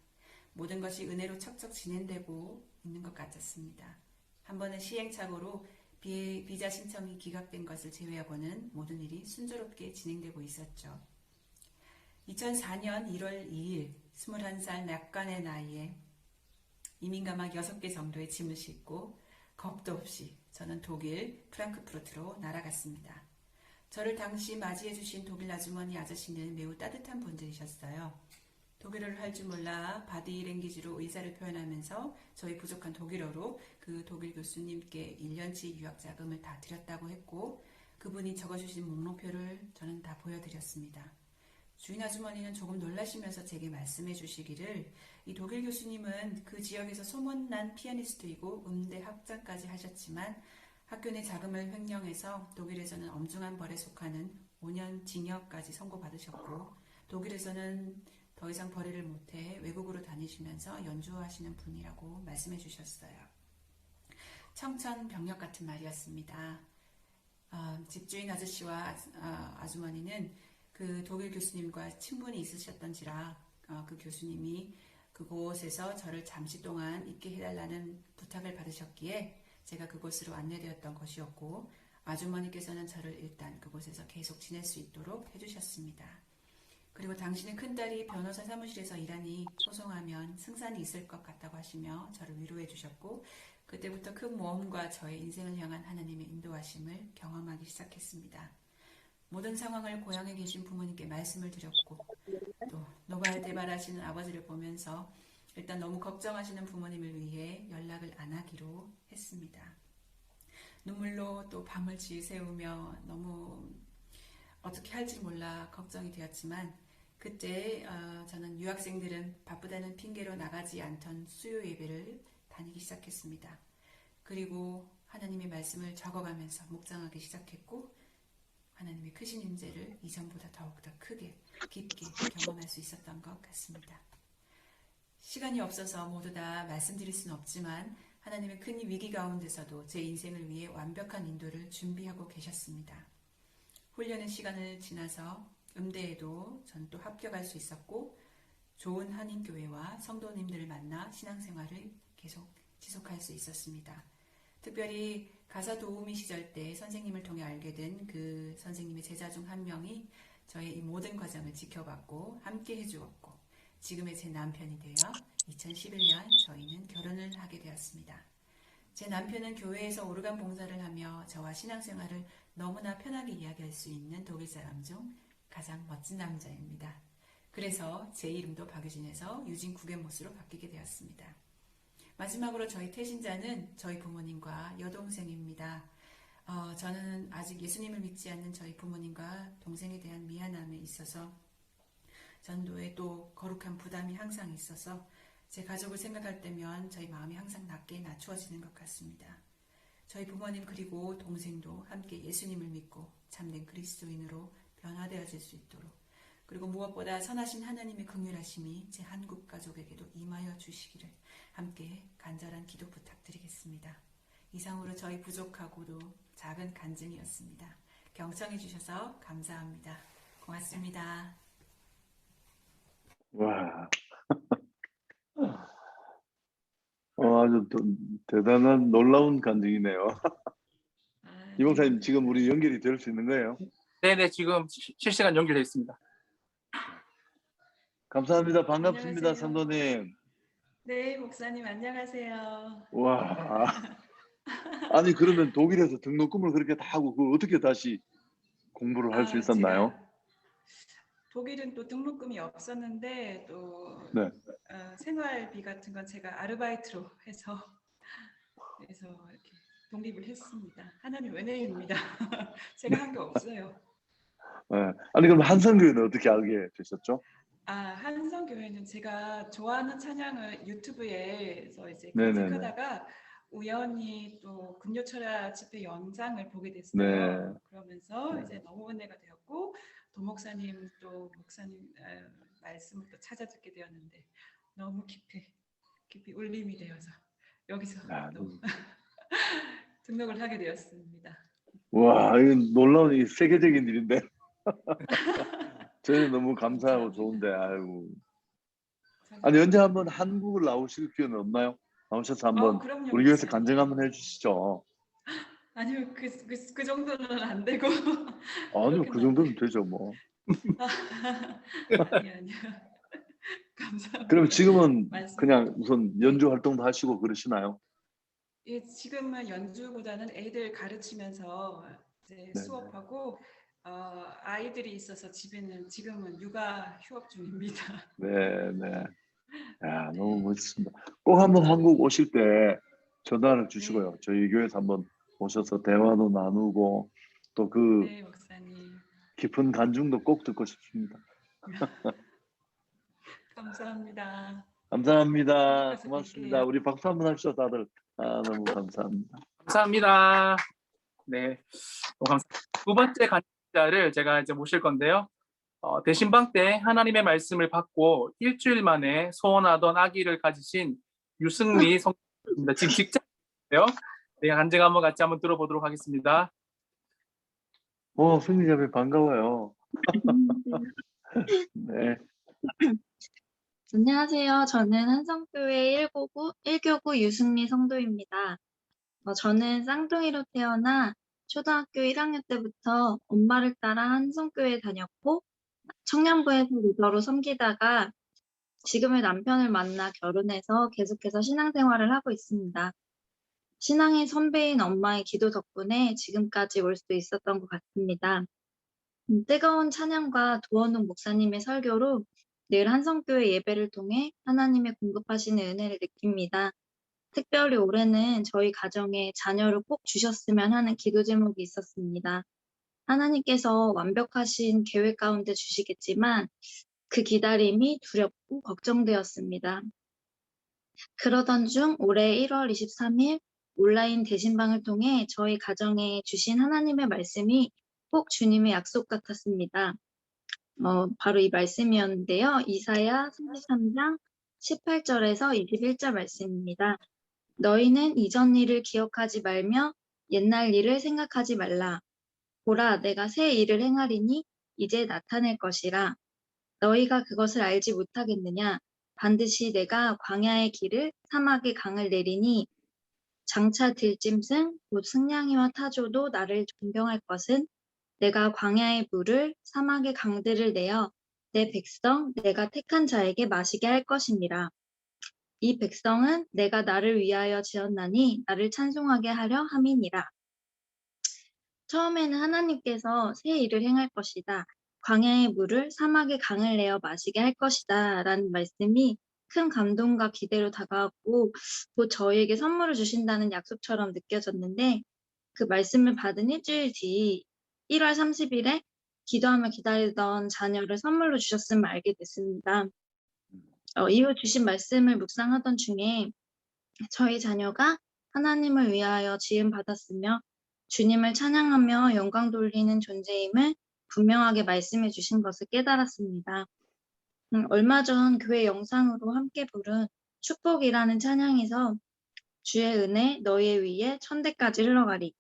모든 것이 은혜로 척척 진행되고 있는 것 같았습니다. 한 번은 시행착오로 비자 신청이 기각된 것을 제외하고는 모든 일이 순조롭게 진행되고 있었죠. 2004년 1월 2일 21살 낙관의 나이에 이민가막 6개 정도의 짐을 싣고 겁도 없이 저는 독일 프랑크푸르트로 날아갔습니다. 저를 당시 맞이해 주신 독일 아주머니 아저씨는 매우 따뜻한 분들이셨어요. 독일어를 할 줄 몰라 바디랭귀지로 의사를 표현하면서 저희 부족한 독일어로 그 독일 교수님께 1년치 유학 자금을 다 드렸다고 했고 그분이 적어주신 목록표를 저는 다 보여드렸습니다. 주인 아주머니는 조금 놀라시면서 제게 말씀해 주시기를 이 독일 교수님은 그 지역에서 소문난 피아니스트이고 음대 학장까지 하셨지만 학교 내 자금을 횡령해서 독일에서는 엄중한 벌에 속하는 5년 징역까지 선고받으셨고 독일에서는 더 이상 벌이를 못해 외국으로 다니시면서 연주하시는 분이라고 말씀해 주셨어요. 청천벽력 같은 말이었습니다. 집주인 아저씨와 아주머니는 그 독일 교수님과 친분이 있으셨던지라 그 교수님이 그곳에서 저를 잠시 동안 있게 해달라는 부탁을 받으셨기에 제가 그곳으로 안내되었던 것이었고 아주머니께서는 저를 일단 그곳에서 계속 지낼 수 있도록 해주셨습니다. 그리고 당신의 큰딸이 변호사 사무실에서 일하니 소송하면 승산이 있을 것 같다고 하시며 저를 위로해 주셨고 그때부터 큰 모험과 저의 인생을 향한 하나님의 인도하심을 경험하기 시작했습니다. 모든 상황을 고향에 계신 부모님께 말씀을 드렸고 또 노발대발하시는 아버지를 보면서 일단 너무 걱정하시는 부모님을 위해 연락을 안 하기로 했습니다. 눈물로 또 밤을 지새우며 너무 어떻게 할지 몰라 걱정이 되었지만 그때 저는 유학생들은 바쁘다는 핑계로 나가지 않던 수요 예배를 다니기 시작했습니다. 그리고 하나님의 말씀을 적어가면서 묵상하기 시작했고 하나님의 크신 임재를 이전보다 더욱더 크게 깊게 경험할 수 있었던 것 같습니다. 시간이 없어서 모두 다 말씀드릴 수는 없지만 하나님의 큰 위기 가운데서도 제 인생을 위해 완벽한 인도를 준비하고 계셨습니다. 훈련의 시간을 지나서 음대에도 전 또 합격할 수 있었고 좋은 한인교회와 성도님들을 만나 신앙생활을 계속 지속할 수 있었습니다. 특별히 가사 도우미 시절 때 선생님을 통해 알게 된 그 선생님의 제자 중 한 명이 저의 이 모든 과정을 지켜봤고 함께 해주었고 지금의 제 남편이 되어 2011년 저희는 결혼을 하게 되었습니다. 제 남편은 교회에서 오르간 봉사를 하며 저와 신앙생활을 너무나 편하게 이야기할 수 있는 독일 사람 중 가장 멋진 남자입니다. 그래서 제 이름도 박유진에서 유진 구겐모스로 바뀌게 되었습니다. 마지막으로 저희 태신자는 저희 부모님과 여동생입니다. 저는 아직 예수님을 믿지 않는 저희 부모님과 동생에 대한 미안함에 있어서 전도에 또 거룩한 부담이 항상 있어서 제 가족을 생각할 때면 저희 마음이 항상 낮게 낮추어지는 것 같습니다. 저희 부모님 그리고 동생도 함께 예수님을 믿고 참된 그리스도인으로 변화되어질 수 있도록 그리고 무엇보다 선하신 하나님의 긍휼하심이 제 한국 가족에게도 임하여 주시기를 함께 간절한 기도 부탁드리겠습니다. 이상으로 저희 부족하고도 작은 간증이었습니다. 경청해 주셔서 감사합니다. 고맙습니다. 와, 아주 대단한 놀라운 간증이네요. 이 목사님 지금 우리 연결이 될 수 있는 거예요? 네네, 지금 실시간 연결되어 있습니다. 감사합니다. 반갑습니다, 안녕하세요. 성도님. 네, 목사님 안녕하세요. 와, 아니 그러면 독일에서 등록금을 그렇게 다 하고 그 어떻게 다시 공부를 할 수 있었나요? 제가 독일은 또 등록금이 없었는데 또 네. 생활비 같은 건 제가 아르바이트로 해서 그래서 이렇게 독립을 했습니다. 하나님 은혜입니다. 제가 한 게 없어요. 네. 아니 그럼 한성교회는 어떻게 알게 되셨죠? 한성교회는 제가 좋아하는 찬양을 유튜브에서 이제 네네네. 검색하다가 우연히 또 금요철야 집회 영상을 보게 됐어요. 네. 그러면서 이제 너무 은혜가 되었고 도목사님 또 목사님 말씀을 또 찾아 듣게 되었는데 너무 깊이 울림이 되어서 여기서 또 등록을 하게 되었습니다. 와, 이건 놀라운 이 세계적인 일인데. 저는 너무 감사하고 좋은데, 아이고. 아니 언제 한번 한국을 나오실 기회는 없나요? 나오셔서 한번 그럼요, 우리 교회에서 목사님. 간증 한번 해주시죠. 아니요, 그 정도는 안 되고. 아니요, 그 정도는 되죠 뭐. 아니요. 감사합니다. 그럼 지금은 말씀. 그냥 우선 연주 활동도 하시고 그러시나요? 예, 지금은 연주보다는 애들 가르치면서 이제 수업하고 아이들이 있어서 지금은 육아 휴업 중입니다. 네, 네. 야, 너무 멋있습니다. 꼭 한번 한국 오실 때 전화를 주시고요. 네. 저희 교회에서 한번 오셔서 대화도 나누고 또 그 네, 목사님. 깊은 간증도 꼭 듣고 싶습니다. 감사합니다. 감사합니다. 가서 고맙습니다. 뵐게요. 우리 박수 한번 합시다, 다들. 너무 감사합니다. 감사합니다. 네, 감사합니다. 두 번째 간증자를 제가 이제 모실 건데요. 대신방 때 하나님의 말씀을 받고 일주일 만에 소원하던 아기를 가지신 유승미 성도입니다. 지금 직장인데요. 네, 간증 같이 한번 들어보도록 하겠습니다. 승리자매 반가워요. 네. 안녕하세요. 저는 한성교회 1교구 유승미 성도입니다. 저는 쌍둥이로 태어나 초등학교 1학년 때부터 엄마를 따라 한성교회에 다녔고 청년부에서 리더로 섬기다가 지금의 남편을 만나 결혼해서 계속해서 신앙생활을 하고 있습니다. 신앙의 선배인 엄마의 기도 덕분에 지금까지 올 수 있었던 것 같습니다. 뜨거운 찬양과 도원웅 목사님의 설교로 늘 한성교회 예배를 통해 하나님의 공급하시는 은혜를 느낍니다. 특별히 올해는 저희 가정에 자녀를 꼭 주셨으면 하는 기도 제목이 있었습니다. 하나님께서 완벽하신 계획 가운데 주시겠지만 그 기다림이 두렵고 걱정되었습니다. 그러던 중 올해 1월 23일 온라인 대신방을 통해 저희 가정에 주신 하나님의 말씀이 꼭 주님의 약속 같았습니다. 바로 이 말씀이었는데요. 이사야 33장 18절에서 21절 말씀입니다. 너희는 이전 일을 기억하지 말며 옛날 일을 생각하지 말라. 보라, 내가 새 일을 행하리니 이제 나타낼 것이라. 너희가 그것을 알지 못하겠느냐? 반드시 내가 광야의 길을 사막의 강을 내리니 장차 들짐승 곧 승냥이와 타조도 나를 존경할 것은 내가 광야의 물을 사막의 강들을 내어 내 백성 내가 택한 자에게 마시게 할 것이니라. 이 백성은 내가 나를 위하여 지었나니 나를 찬송하게 하려 함이니라. 처음에는 하나님께서 새 일을 행할 것이다. 광야의 물을 사막의 강을 내어 마시게 할 것이다. 라는 말씀이 큰 감동과 기대로 다가왔고 곧 저희에게 선물을 주신다는 약속처럼 느껴졌는데 그 말씀을 받은 일주일 뒤 1월 30일에 기도하며 기다리던 자녀를 선물로 주셨음을 알게 됐습니다. 이후 주신 말씀을 묵상하던 중에 저희 자녀가 하나님을 위하여 지음받았으며 주님을 찬양하며 영광 돌리는 존재임을 분명하게 말씀해 주신 것을 깨달았습니다. 얼마 전 교회 영상으로 함께 부른 축복이라는 찬양에서 주의 은혜 너희 위에 천대까지 흘러가리.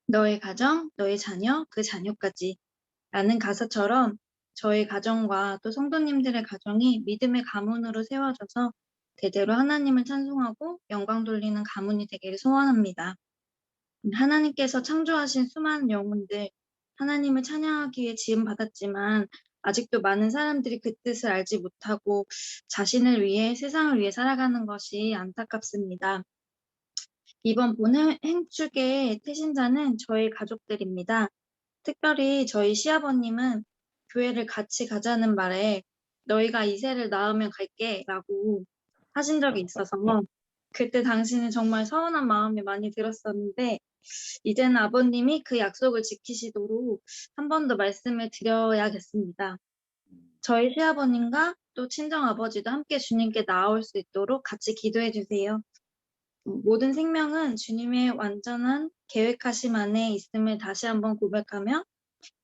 너의 가정, 너의 자녀, 그 자녀까지 라는 가사처럼 저희 가정과 또 성도님들의 가정이 믿음의 가문으로 세워져서 대대로 하나님을 찬송하고 영광 돌리는 가문이 되기를 소원합니다. 하나님께서 창조하신 수많은 영혼들, 하나님을 찬양하기 위해 지음받았지만 아직도 많은 사람들이 그 뜻을 알지 못하고 자신을 위해 세상을 위해 살아가는 것이 안타깝습니다. 이번 본 행축의 태신자는 저희 가족들입니다. 특별히 저희 시아버님은 교회를 같이 가자는 말에 너희가 이세를 낳으면 갈게 라고 하신 적이 있어서 그때 당시는 정말 서운한 마음이 많이 들었었는데 이제는 아버님이 그 약속을 지키시도록 한 번 더 말씀을 드려야겠습니다. 저희 시아버님과 또 친정아버지도 함께 주님께 나아올 수 있도록 같이 기도해 주세요. 모든 생명은 주님의 완전한 계획하심 안에 있음을 다시 한번 고백하며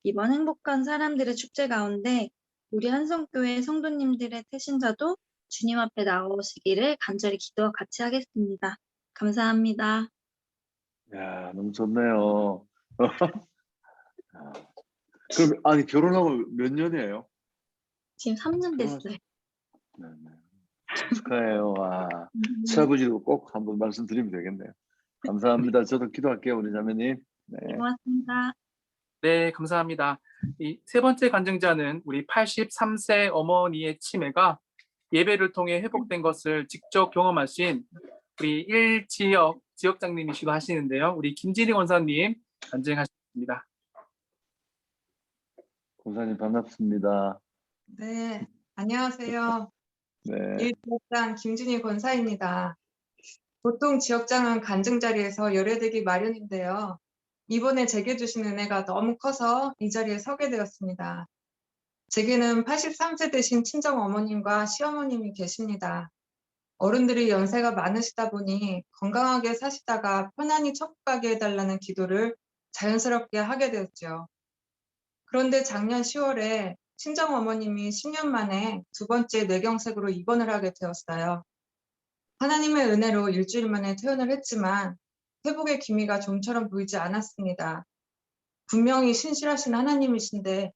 이번 행복한 사람들의 축제 가운데 우리 한성교회 성도님들의 태신자도 주님 앞에 나오시기를 간절히 기도와 같이 하겠습니다. 감사합니다. 야, 너무 좋네요. 그럼 아니 결혼하고 몇 년이에요? 지금 3년 됐어요. 네. 축하해요. 와, 시아버지도 꼭 한번 말씀드리면 되겠네요. 감사합니다. 저도 기도할게요, 우리 자매님. 네. 고맙습니다. 네, 감사합니다. 이 세 번째 간증자는 우리 83세 어머니의 치매가 예배를 통해 회복된 것을 직접 경험하신 우리 1지역 지역장님이시기도 하시는데요. 우리 김진희 권사님 간증하셨습니다. 권사님 반갑습니다. 네, 안녕하세요. 네. 1지역장 김진희 권사입니다. 보통 지역장은 간증 자리에서 열애되기 마련인데요. 이번에 제게 주신 은혜가 너무 커서 이 자리에 서게 되었습니다. 제게는 83세 되신 친정 어머님과 시어머님이 계십니다. 어른들이 연세가 많으시다 보니 건강하게 사시다가 편안히 천국가게 해달라는 기도를 자연스럽게 하게 되었죠. 그런데 작년 10월에 친정 어머님이 10년 만에 두 번째 뇌경색으로 입원을 하게 되었어요. 하나님의 은혜로 일주일 만에 퇴원을 했지만 회복의 기미가 좀처럼 보이지 않았습니다. 분명히 신실하신 하나님이신데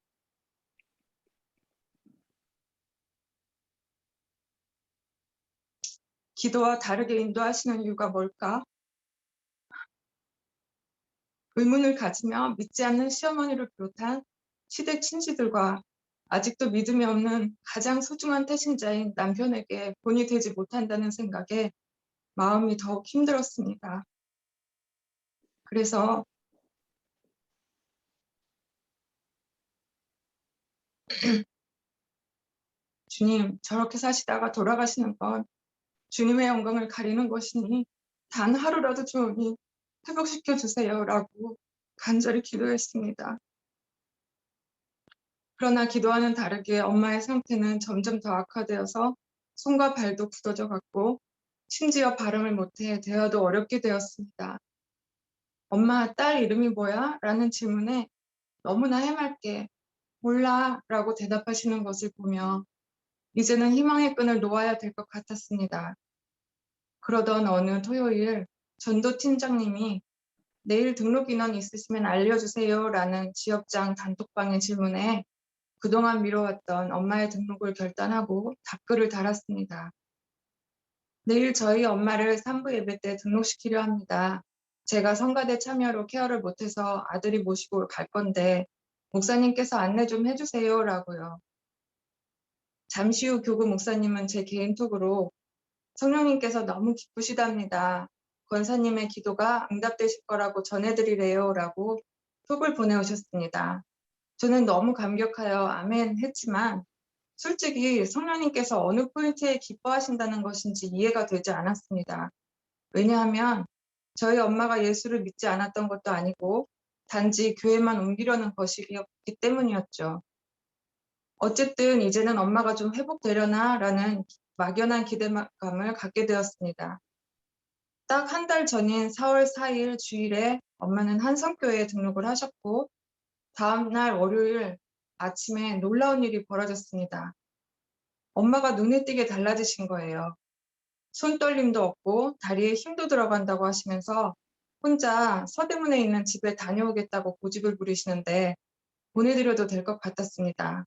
기도와 다르게 인도하시는 이유가 뭘까? 의문을 가지며 믿지 않는 시어머니를 비롯한 시댁 친지들과 아직도 믿음이 없는 가장 소중한 태신자인 남편에게 본이 되지 못한다는 생각에 마음이 더욱 힘들었습니다. 그래서 주님, 저렇게 사시다가 돌아가시는 건 주님의 영광을 가리는 것이니 단 하루라도 좋으니 회복시켜 주세요 라고 간절히 기도했습니다. 그러나 기도와는 다르게 엄마의 상태는 점점 더 악화되어서 손과 발도 굳어져 갔고 심지어 발음을 못해 대화도 어렵게 되었습니다. 엄마, 딸 이름이 뭐야? 라는 질문에 너무나 해맑게 몰라 라고 대답하시는 것을 보며 이제는 희망의 끈을 놓아야 될 것 같았습니다. 그러던 어느 토요일 전도 팀장님이 내일 등록 인원 있으시면 알려주세요 라는 지역장 단톡방의 질문에 그동안 미뤄왔던 엄마의 등록을 결단하고 답글을 달았습니다. 내일 저희 엄마를 산부 예배 때 등록시키려 합니다. 제가 성가대 참여로 케어를 못해서 아들이 모시고 갈 건데 목사님께서 안내 좀 해주세요 라고요. 잠시 후 교구 목사님은 제 개인톡으로 성령님께서 너무 기쁘시답니다. 권사님의 기도가 응답되실 거라고 전해드리래요 라고 톡을 보내오셨습니다. 저는 너무 감격하여 아멘 했지만 솔직히 성령님께서 어느 포인트에 기뻐하신다는 것인지 이해가 되지 않았습니다. 왜냐하면 저희 엄마가 예수를 믿지 않았던 것도 아니고 단지 교회만 옮기려는 것이었기 때문이었죠. 어쨌든 이제는 엄마가 좀 회복되려나 라는 막연한 기대감을 갖게 되었습니다. 딱 한 달 전인 4월 4일 주일에 엄마는 한성교회에 등록을 하셨고 다음날 월요일 아침에 놀라운 일이 벌어졌습니다. 엄마가 눈에 띄게 달라지신 거예요. 손떨림도 없고 다리에 힘도 들어간다고 하시면서 혼자 서대문에 있는 집에 다녀오겠다고 고집을 부리시는데 보내드려도 될 것 같았습니다.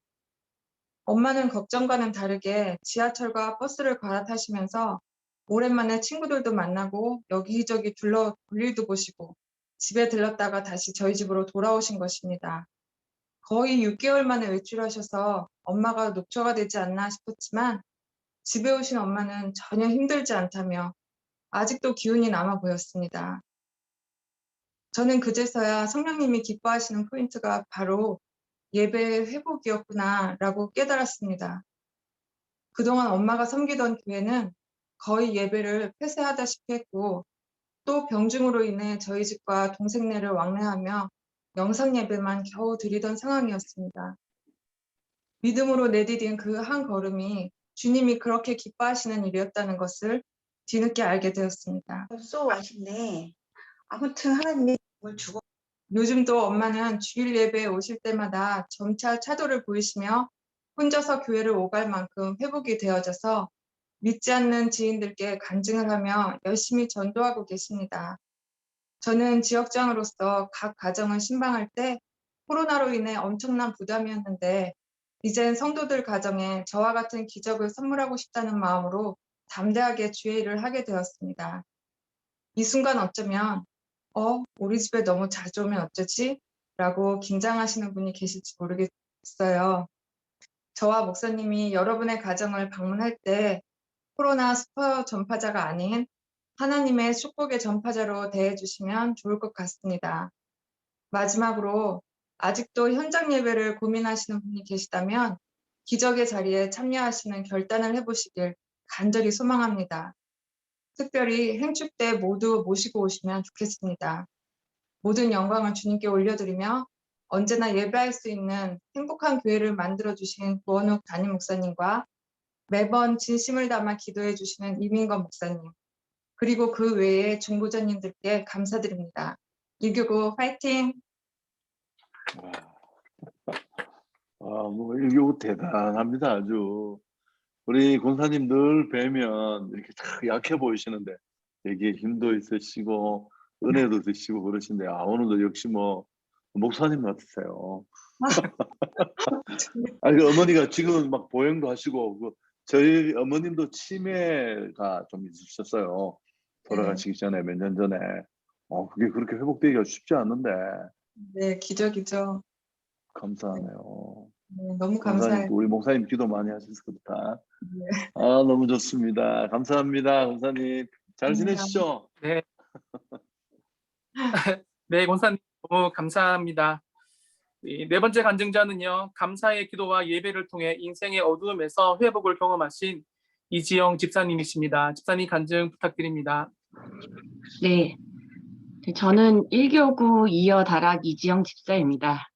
엄마는 걱정과는 다르게 지하철과 버스를 갈아타시면서 오랜만에 친구들도 만나고 여기저기 둘러 볼 일도 보시고 집에 들렀다가 다시 저희 집으로 돌아오신 것입니다. 거의 6개월 만에 외출하셔서 엄마가 녹초가 되지 않나 싶었지만 집에 오신 엄마는 전혀 힘들지 않다며 아직도 기운이 남아 보였습니다. 저는 그제서야 성령님이 기뻐하시는 포인트가 바로 예배의 회복이었구나 라고 깨달았습니다. 그동안 엄마가 섬기던 교회는 거의 예배를 폐쇄하다시피 했고 또 병중으로 인해 저희 집과 동생네를 왕래하며 영상 예배만 겨우 드리던 상황이었습니다. 믿음으로 내디딘 그 한 걸음이 주님이 그렇게 기뻐하시는 일이었다는 것을 뒤늦게 알게 되었습니다. 쏘 하시네. 아무튼 하나님이 뭘 주고. 요즘도 엄마는 주일 예배에 오실 때마다 점차 차도를 보이시며 혼자서 교회를 오갈 만큼 회복이 되어져서 믿지 않는 지인들께 간증을 하며 열심히 전도하고 계십니다. 저는 지역장으로서 각 가정을 신방할 때 코로나로 인해 엄청난 부담이었는데 이젠 성도들 가정에 저와 같은 기적을 선물하고 싶다는 마음으로 담대하게 주의를 하게 되었습니다. 이 순간 어쩌면 우리 집에 너무 자주 오면 어쩌지? 라고 긴장하시는 분이 계실지 모르겠어요. 저와 목사님이 여러분의 가정을 방문할 때 코로나 슈퍼 전파자가 아닌 하나님의 축복의 전파자로 대해주시면 좋을 것 같습니다. 마지막으로 아직도 현장 예배를 고민하시는 분이 계시다면 기적의 자리에 참여하시는 결단을 해보시길 간절히 소망합니다. 특별히 행축 때 모두 모시고 오시면 좋겠습니다. 모든 영광을 주님께 올려드리며 언제나 예배할 수 있는 행복한 교회를 만들어주신 구원욱 담임 목사님과 매번 진심을 담아 기도해 주시는 이민건 목사님, 그리고 그 외의 중보자님들께 감사드립니다. 일교구 화이팅! 뭐 일교구 대단합니다. 아주. 우리 권사님 늘 뵈면 이렇게 딱 약해 보이시는데 되게 힘도 있으시고 은혜도 드시고 그러신데 오늘도 역시 뭐 목사님 같으세요. 그 어머니가 지금 막 보행도 하시고 저희 어머님도 치매가 좀 있으셨어요. 돌아가시기 전에 몇 년 전에. 그게 그렇게 회복되기가 쉽지 않은데. 네, 기적이죠. 감사하네요. 네, 너무 감사해요. 우리 목사님 기도 많이 하셨을 겁니다. 네. 너무 좋습니다. 감사합니다, 권사님. 잘 지내시죠? 네. 네, 권사님 너무 감사합니다. 네 번째 간증자는요, 감사의 기도와 예배를 통해 인생의 어두움에서 회복을 경험하신 이지영 집사님이십니다. 집사님 간증 부탁드립니다. 네, 저는 1교구 이어 다락 이지영 집사입니다.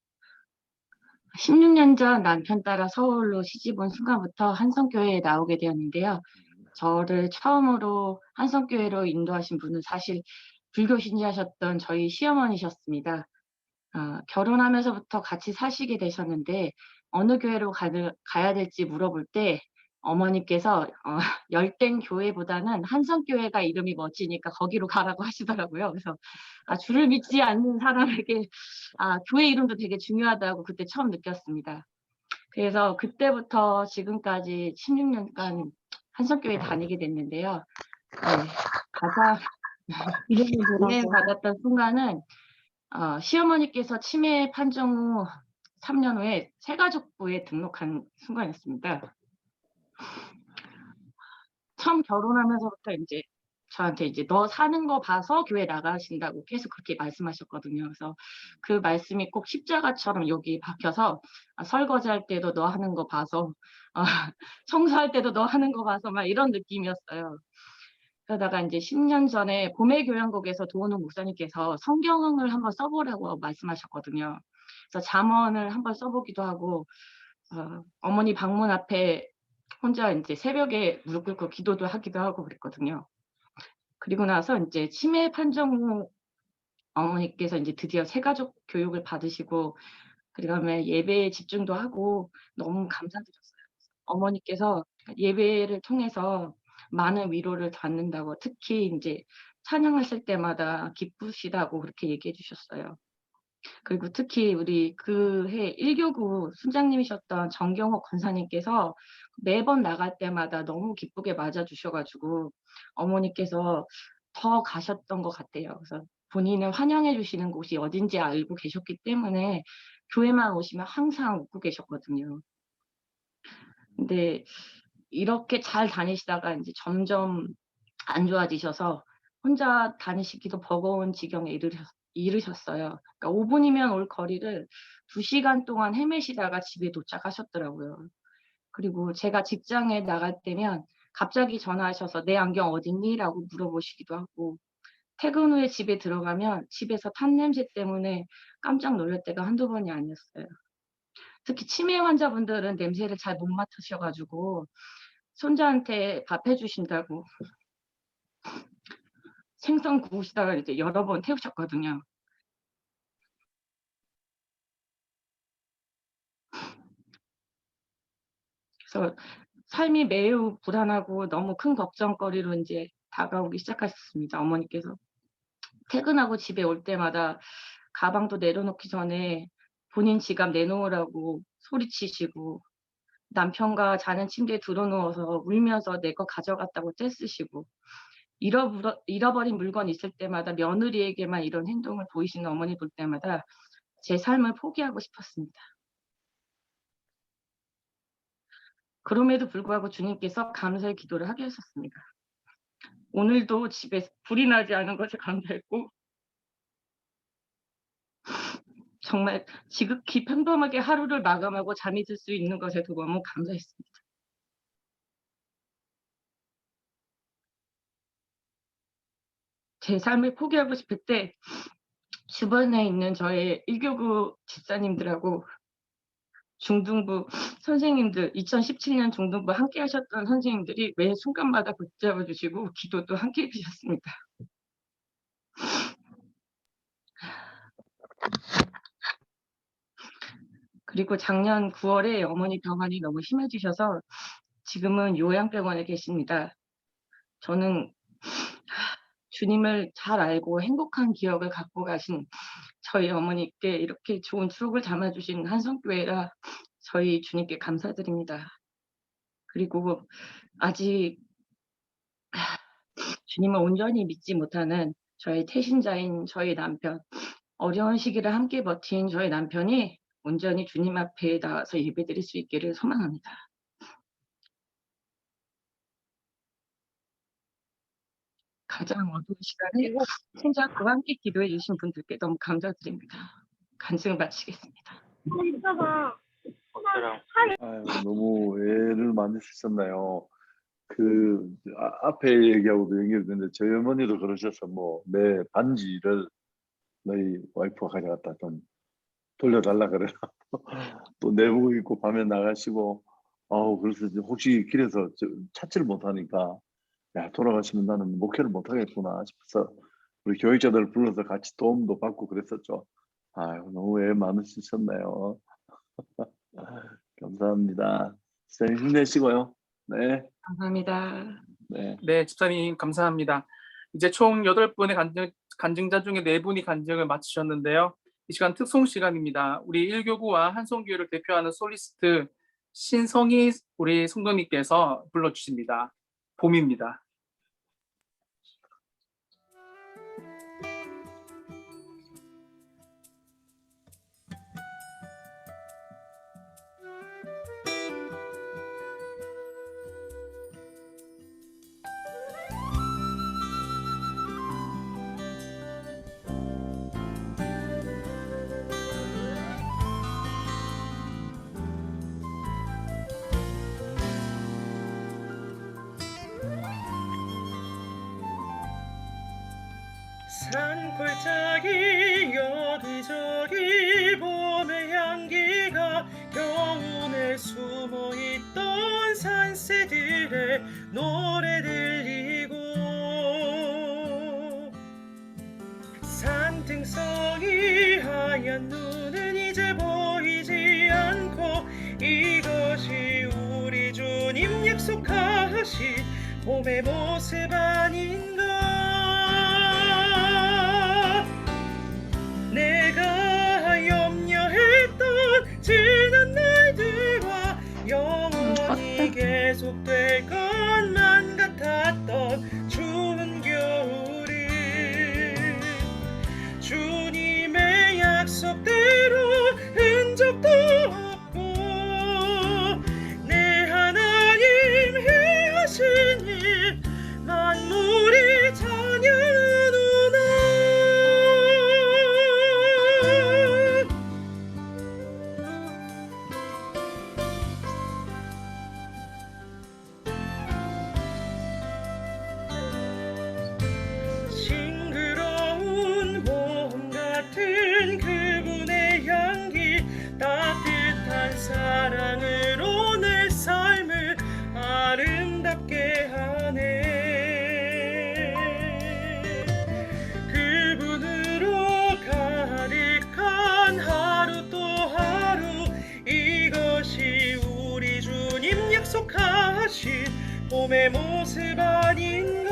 16년 전 남편 따라 서울로 시집 온 순간부터 한성교회에 나오게 되었는데요. 저를 처음으로 한성교회로 인도하신 분은 사실 불교 신자셨던 저희 시어머니셨습니다. 결혼하면서부터 같이 사시게 되셨는데 어느 교회로 가야 될지 물어볼 때 어머니께서 열된 교회보다는 한성교회가 이름이 멋지니까 거기로 가라고 하시더라고요. 그래서 주를 믿지 않는 사람에게 교회 이름도 되게 중요하다고 그때 처음 느꼈습니다. 그래서 그때부터 지금까지 16년간 한성교회 다니게 됐는데요. 가장 받았던 순간은 시어머니께서 치매 판정 후 3년 후에 새가족부에 등록한 순간이었습니다. 처음 결혼하면서부터 이제 저한테 이제 너 사는 거 봐서 교회 나가신다고 계속 그렇게 말씀하셨거든요. 그래서 그 말씀이 꼭 십자가처럼 여기 박혀서 설거지할 때도 너 하는 거 봐서 청소할 때도 너 하는 거 봐서 막 이런 느낌이었어요. 그러다가 이제 10년 전에 봄의 교양곡에서 도원욱 목사님께서 성경을 한번 써보라고 말씀하셨거든요. 그래서 잠언을 한번 써보기도 하고 어머니 방문 앞에 혼자 이제 새벽에 무릎 꿇고 기도도 하기도 하고 그랬거든요. 그리고 나서 이제 치매 판정 후 어머니께서 이제 드디어 새가족 교육을 받으시고 그다음에 예배에 집중도 하고 너무 감사드렸어요. 어머니께서 예배를 통해서 많은 위로를 받는다고 특히 이제 찬양하실 때마다 기쁘시다고 그렇게 얘기해 주셨어요. 그리고 특히 우리 그해 1교구 순장님이셨던 정경호 권사님께서 매번 나갈 때마다 너무 기쁘게 맞아주셔가지고 어머니께서 더 가셨던 것 같아요. 그래서 본인을 환영해 주시는 곳이 어딘지 알고 계셨기 때문에 교회만 오시면 항상 웃고 계셨거든요. 근데 이렇게 잘 다니시다가 이제 점점 안 좋아지셔서 혼자 다니시기도 버거운 지경에 이르셨어요. 그러니까 5분이면 올 거리를 2시간 동안 헤매시다가 집에 도착하셨더라고요. 그리고 제가 직장에 나갈 때면 갑자기 전화하셔서 내 안경 어딨니? 라고 물어보시기도 하고 퇴근 후에 집에 들어가면 집에서 탄 냄새 때문에 깜짝 놀랄 때가 한두 번이 아니었어요. 특히 치매 환자분들은 냄새를 잘 못 맡으셔가지고 손자한테 밥 해주신다고 생선 구우시다가 이제 여러 번 태우셨거든요. 그래서 삶이 매우 불안하고 너무 큰 걱정거리로 이제 다가오기 시작하셨습니다. 어머니께서 퇴근하고 집에 올 때마다 가방도 내려놓기 전에 본인 지갑 내놓으라고 소리치시고 남편과 자는 침대에 들어누워서 울면서 내 거 가져갔다고 떼쓰시고 잃어버린 물건 있을 때마다 며느리에게만 이런 행동을 보이시는 어머니 볼 때마다 제 삶을 포기하고 싶었습니다. 그럼에도 불구하고 주님께서 감사의 기도를 하게 하셨습니다. 오늘도 집에 불이 나지 않은 것에 감사했고 정말 지극히 평범하게 하루를 마감하고 잠이 들 수 있는 것에도 너무 감사했습니다. 제 삶을 포기하고 싶을 때 주변에 있는 저의 1교구 집사님들하고 중등부 선생님들 2017년 중등부 함께 하셨던 선생님들이 매 순간마다 붙잡아 주시고 기도도 함께 해 주셨습니다. 그리고 작년 9월에 어머니 병환이 너무 심해지셔서 지금은 요양병원에 계십니다. 저는 주님을 잘 알고 행복한 기억을 갖고 가신 저희 어머니께 이렇게 좋은 추억을 담아주신 한성교회라 저희 주님께 감사드립니다. 그리고 아직 주님을 온전히 믿지 못하는 저희 태신자인 저희 남편, 어려운 시기를 함께 버틴 저희 남편이 온전히 주님 앞에 나와서 예배드릴 수 있기를 소망합니다. 가장 어두운 시간에 생자와 함께 기도해 주신 분들께 너무 감사드립니다. 간증을 마치겠습니다. 아유, 너무 애를 많이 쓰셨나요? 앞에 얘기하고도 연결되는데 저희 어머니도 그러셔서 뭐 내 반지를 너희 와이프가 가져갔다 좀 돌려달라 그래요. 또 내복 입고 밤에 나가시고 그래서 혹시 길에서 찾지를 못하니까 야, 돌아가시면 나는 목회를 못 하겠구나 싶어서 우리 교육자들 불러서 같이 도움도 받고 그랬었죠. 아유, 너무 애 많으셨네요. 감사합니다. 선생님 힘내시고요. 네. 감사합니다. 네. 네, 집사님 감사합니다. 이제 총 8분의 간증자 중에 4분이 간증을 마치셨는데요. 이 시간 특송 시간입니다. 우리 1교구와 한송교회를 대표하는 솔리스트 신성희 우리 성도님께서 불러주십니다. 봄입니다. 산골짜기 여기저기 봄의 향기가 겨우내 숨어있던 산새들의 노래 들리고 산등성이 하얀 눈은 이제 보이지 않고 이것이 우리 주님 약속하신 봄의 모습 아닌가. 내가 염려했던 지난 날들과 영원히 계속될 것만 같았던 추운 겨울은 주님의 약속대로 흔적도 없고 내 하나님 행하시니 만물이 찬양하노라. 싱그러운 봄 같은 그분의 향기 따뜻한 사랑으로 내 삶을 아름답게 하네. 그분으로 가득한 하루 또 하루 이것이 우리 주님 약속하신 봄의 모습 아닌가.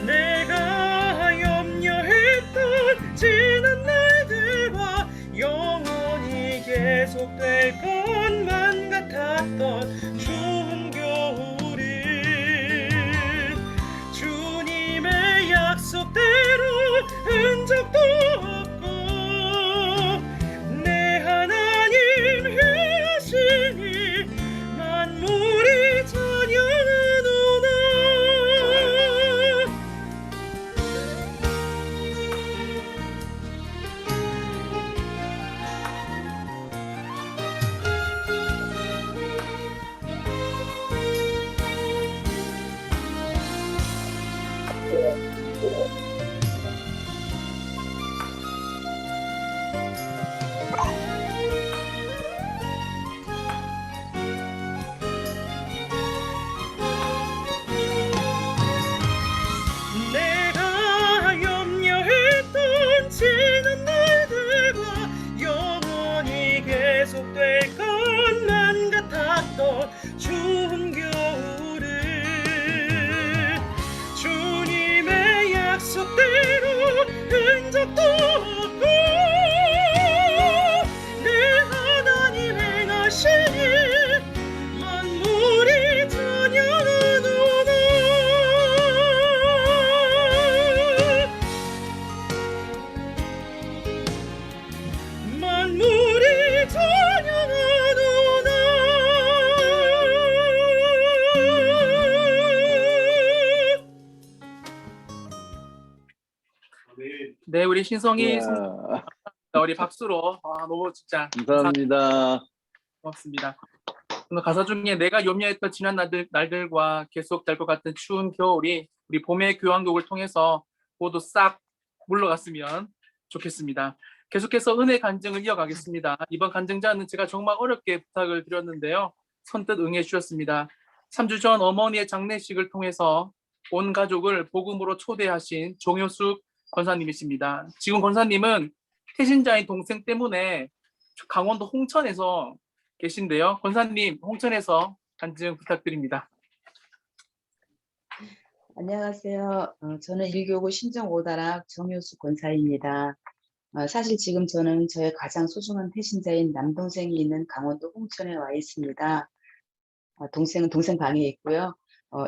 내가 염려했던 지난 날들과 영원히 계속될 것만 같았던 추운 겨울은 주님의 약속대로 흔적도 없고 내 하나님 행하시니 만물이 찬양하노라. 내가 염려했던 지난 날들과 영원히 계속될 것만 같았던 추운 겨울은 주님의 약속대로 흔적도 없고 내 하나님 행하시니 만물이 찬양하노라. 만물이 찬양하노라. 네, 우리 신성희 와, 우리 박수로 너무 진짜 감사합니다. 고맙습니다. 오늘 가사 중에 내가 염려했던 지난 날들과 계속될 것 같은 추운 겨울이 우리 봄의 교환곡을 통해서 모두 싹 물러갔으면 좋겠습니다. 계속해서 은혜 간증을 이어가겠습니다. 이번 간증자는 제가 정말 어렵게 부탁을 드렸는데요. 선뜻 응해 주셨습니다. 3주 전 어머니의 장례식을 통해서 온 가족을 복음으로 초대하신 정효숙 권사님이십니다. 지금 권사님은 태신자인 동생 때문에 강원도 홍천에서 계신데요. 권사님, 홍천에서 간증 부탁드립니다. 안녕하세요. 저는 1교구 신정 5단학 정효숙 권사입니다. 사실 지금 저는 저의 가장 소중한 태신자인 남동생이 있는 강원도 홍천에 와 있습니다. 동생은 동생 방에 있고요.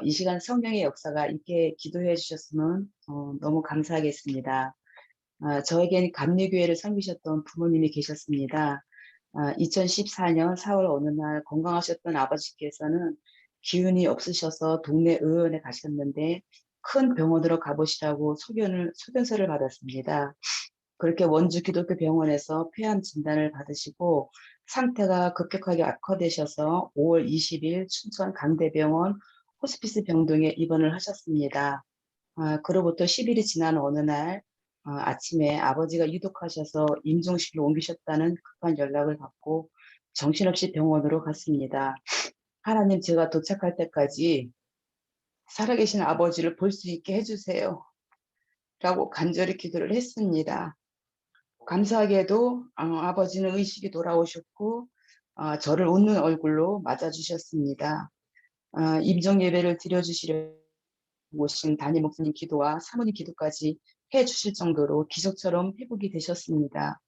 이 시간 성령의 역사가 있게 기도해 주셨으면 너무 감사하겠습니다. 저에게는 감리교회를 섬기셨던 부모님이 계셨습니다. 2014년 4월 어느 날 건강하셨던 아버지께서는 기운이 없으셔서 동네 의원에 가셨는데 큰 병원으로 가보시라고 소견서를 받았습니다. 그렇게 원주 기독교 병원에서 폐암 진단을 받으시고 상태가 급격하게 악화되셔서 5월 20일 춘천 강대병원 호스피스 병동에 입원을 하셨습니다. 그로부터 10일이 지난 어느 날 아침에 아버지가 유독하셔서 임종실로 옮기셨다는 급한 연락을 받고 정신없이 병원으로 갔습니다. 하나님, 제가 도착할 때까지 살아계신 아버지를 볼 수 있게 해주세요 라고 간절히 기도를 했습니다. 감사하게도 아버지는 의식이 돌아오셨고 저를 웃는 얼굴로 맞아주셨습니다. 임종 예배를 드려주시려 오신 담임 목사님 기도와 사모님 기도까지 해주실 정도로 기적처럼 회복이 되셨습니다.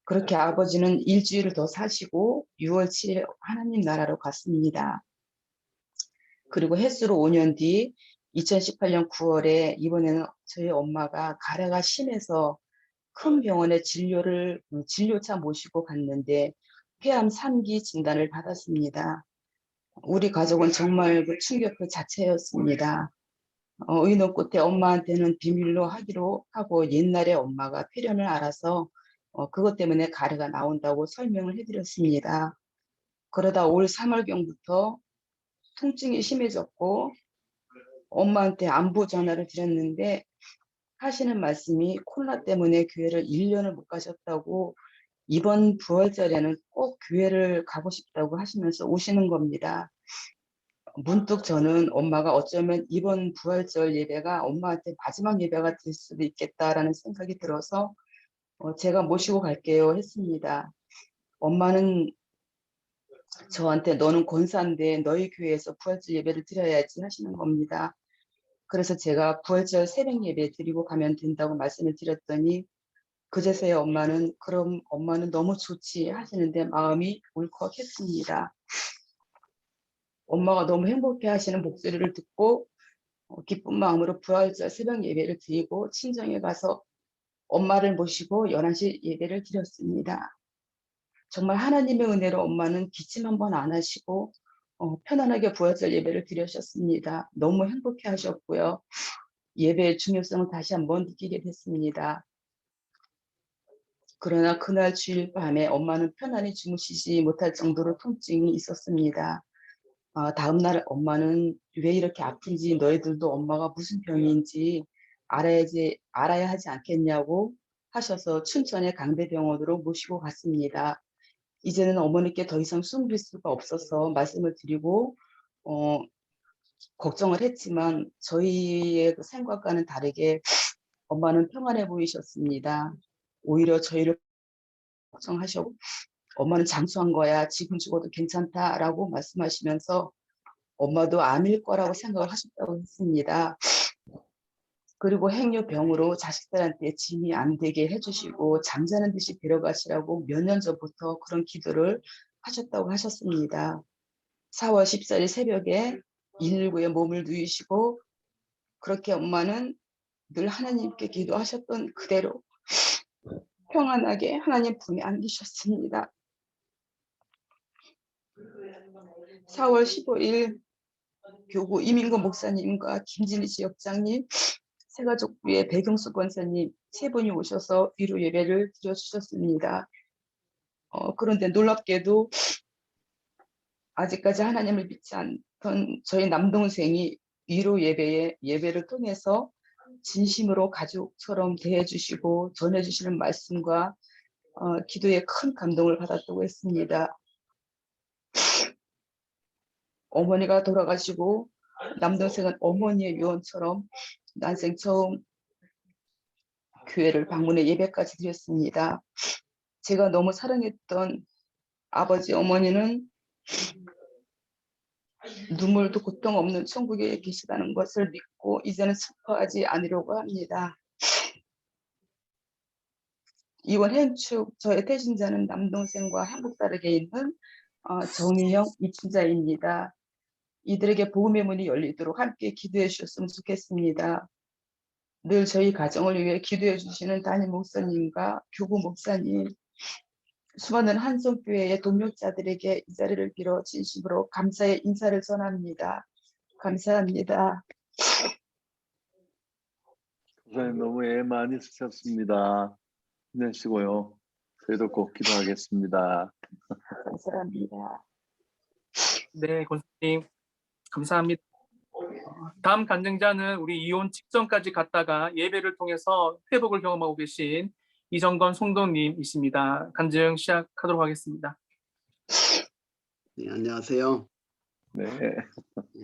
그렇게 아버지는 일주일을 더 사시고 6월 7일 하나님 나라로 갔습니다. 그리고 햇수로 5년 뒤 2018년 9월에 이번에는 저희 엄마가 가래가 심해서 큰 병원에 진료차 모시고 갔는데 폐암 3기 진단을 받았습니다. 우리 가족은 정말 그 충격 그 자체였습니다. 의논 끝에 엄마한테는 비밀로 하기로 하고 옛날에 엄마가 폐렴을 알아서 그것 때문에 가래가 나온다고 설명을 해드렸습니다. 그러다 올 3월경부터 통증이 심해졌고 엄마한테 안부 전화를 드렸는데 하시는 말씀이 코로나 때문에 교회를 1년을 못 가셨다고 이번 부활절에는 꼭 교회를 가고 싶다고 하시면서 오시는 겁니다. 문득 저는 엄마가 어쩌면 이번 부활절 예배가 엄마한테 마지막 예배가 될 수도 있겠다라는 생각이 들어서 제가 모시고 갈게요 했습니다. 엄마는 저한테 너는 권사인데 너희 교회에서 부활절 예배를 드려야지 하시는 겁니다. 그래서 제가 부활절 새벽 예배 드리고 가면 된다고 말씀을 드렸더니 그제서야 엄마는 그럼 엄마는 너무 좋지 하시는데 마음이 울컥했습니다. 엄마가 너무 행복해 하시는 목소리를 듣고 기쁜 마음으로 부활절 새벽 예배를 드리고 친정에 가서 엄마를 모시고 11시 예배를 드렸습니다. 정말 하나님의 은혜로 엄마는 기침 한번 안 하시고 편안하게 부활절 예배를 드리셨습니다. 너무 행복해 하셨고요. 예배의 중요성을 다시 한번 느끼게 됐습니다. 그러나 그날 주일 밤에 엄마는 편안히 주무시지 못할 정도로 통증이 있었습니다. 다음날 엄마는 왜 이렇게 아픈지 너희들도 엄마가 무슨 병인지 알아야 하지 않겠냐고 하셔서 춘천의 강대병원으로 모시고 갔습니다. 이제는 어머니께 더 이상 숨길 수가 없어서 말씀을 드리고 걱정을 했지만 저희의 그 생각과는 다르게 엄마는 평안해 보이셨습니다. 오히려 저희를 걱정하셨고 엄마는 장수한 거야 지금 죽어도 괜찮다라고 말씀하시면서 엄마도 암일 거라고 생각을 하셨다고 했습니다. 그리고 행여병으로 자식들한테 짐이 안 되게 해주시고 잠자는 듯이 데려가시라고 몇 년 전부터 그런 기도를 하셨다고 하셨습니다. 4월 14일 새벽에 119에 몸을 누이시고 그렇게 엄마는 늘 하나님께 기도하셨던 그대로 평안하게 하나님 품에 안기셨습니다. 4월 15일 교구 이민건 목사님과 김진희 지역장님, 새가족부의 배경수 권사님 세 분이 오셔서 위로 예배를 드려주셨습니다. 그런데 놀랍게도 아직까지 하나님을 믿지 않던 저희 남동생이 위로 예배를 통해서 진심으로 가족처럼 대해주시고 전해주시는 말씀과 기도에 큰 감동을 받았다고 했습니다. 어머니가 돌아가시고 남동생은 어머니의 유언처럼 난생 처음 교회를 방문해 예배까지 드렸습니다. 제가 너무 사랑했던 아버지 어머니는 눈물도 고통 없는 천국에 계시다는 것을 믿고 이제는 슬퍼하지 않으려고 합니다. 이번 행축 저의 태신자는 남동생과 한국 다르게 있는 정희영 이친자입니다. 이들에게 복음의 문이 열리도록 함께 기도해 주셨으면 좋겠습니다. 늘 저희 가정을 위해 기도해 주시는 담임 목사님과 교구 목사님, 수많은 한성교회의 동력자들에게 이 자리를 빌어 진심으로 감사의 인사를 전합니다. 감사합니다. 목사님 너무 애 많이 쓰셨습니다. 힘내시고요. 저희도 꼭 기도하겠습니다. 감사합니다. 네, 권사님 감사합니다. 다음 간증자는 우리 이혼 직전까지 갔다가 예배를 통해서 회복을 경험하고 계신 이정건 송도님이십니다. 간증 시작하도록 하겠습니다. 네, 안녕하세요. 네.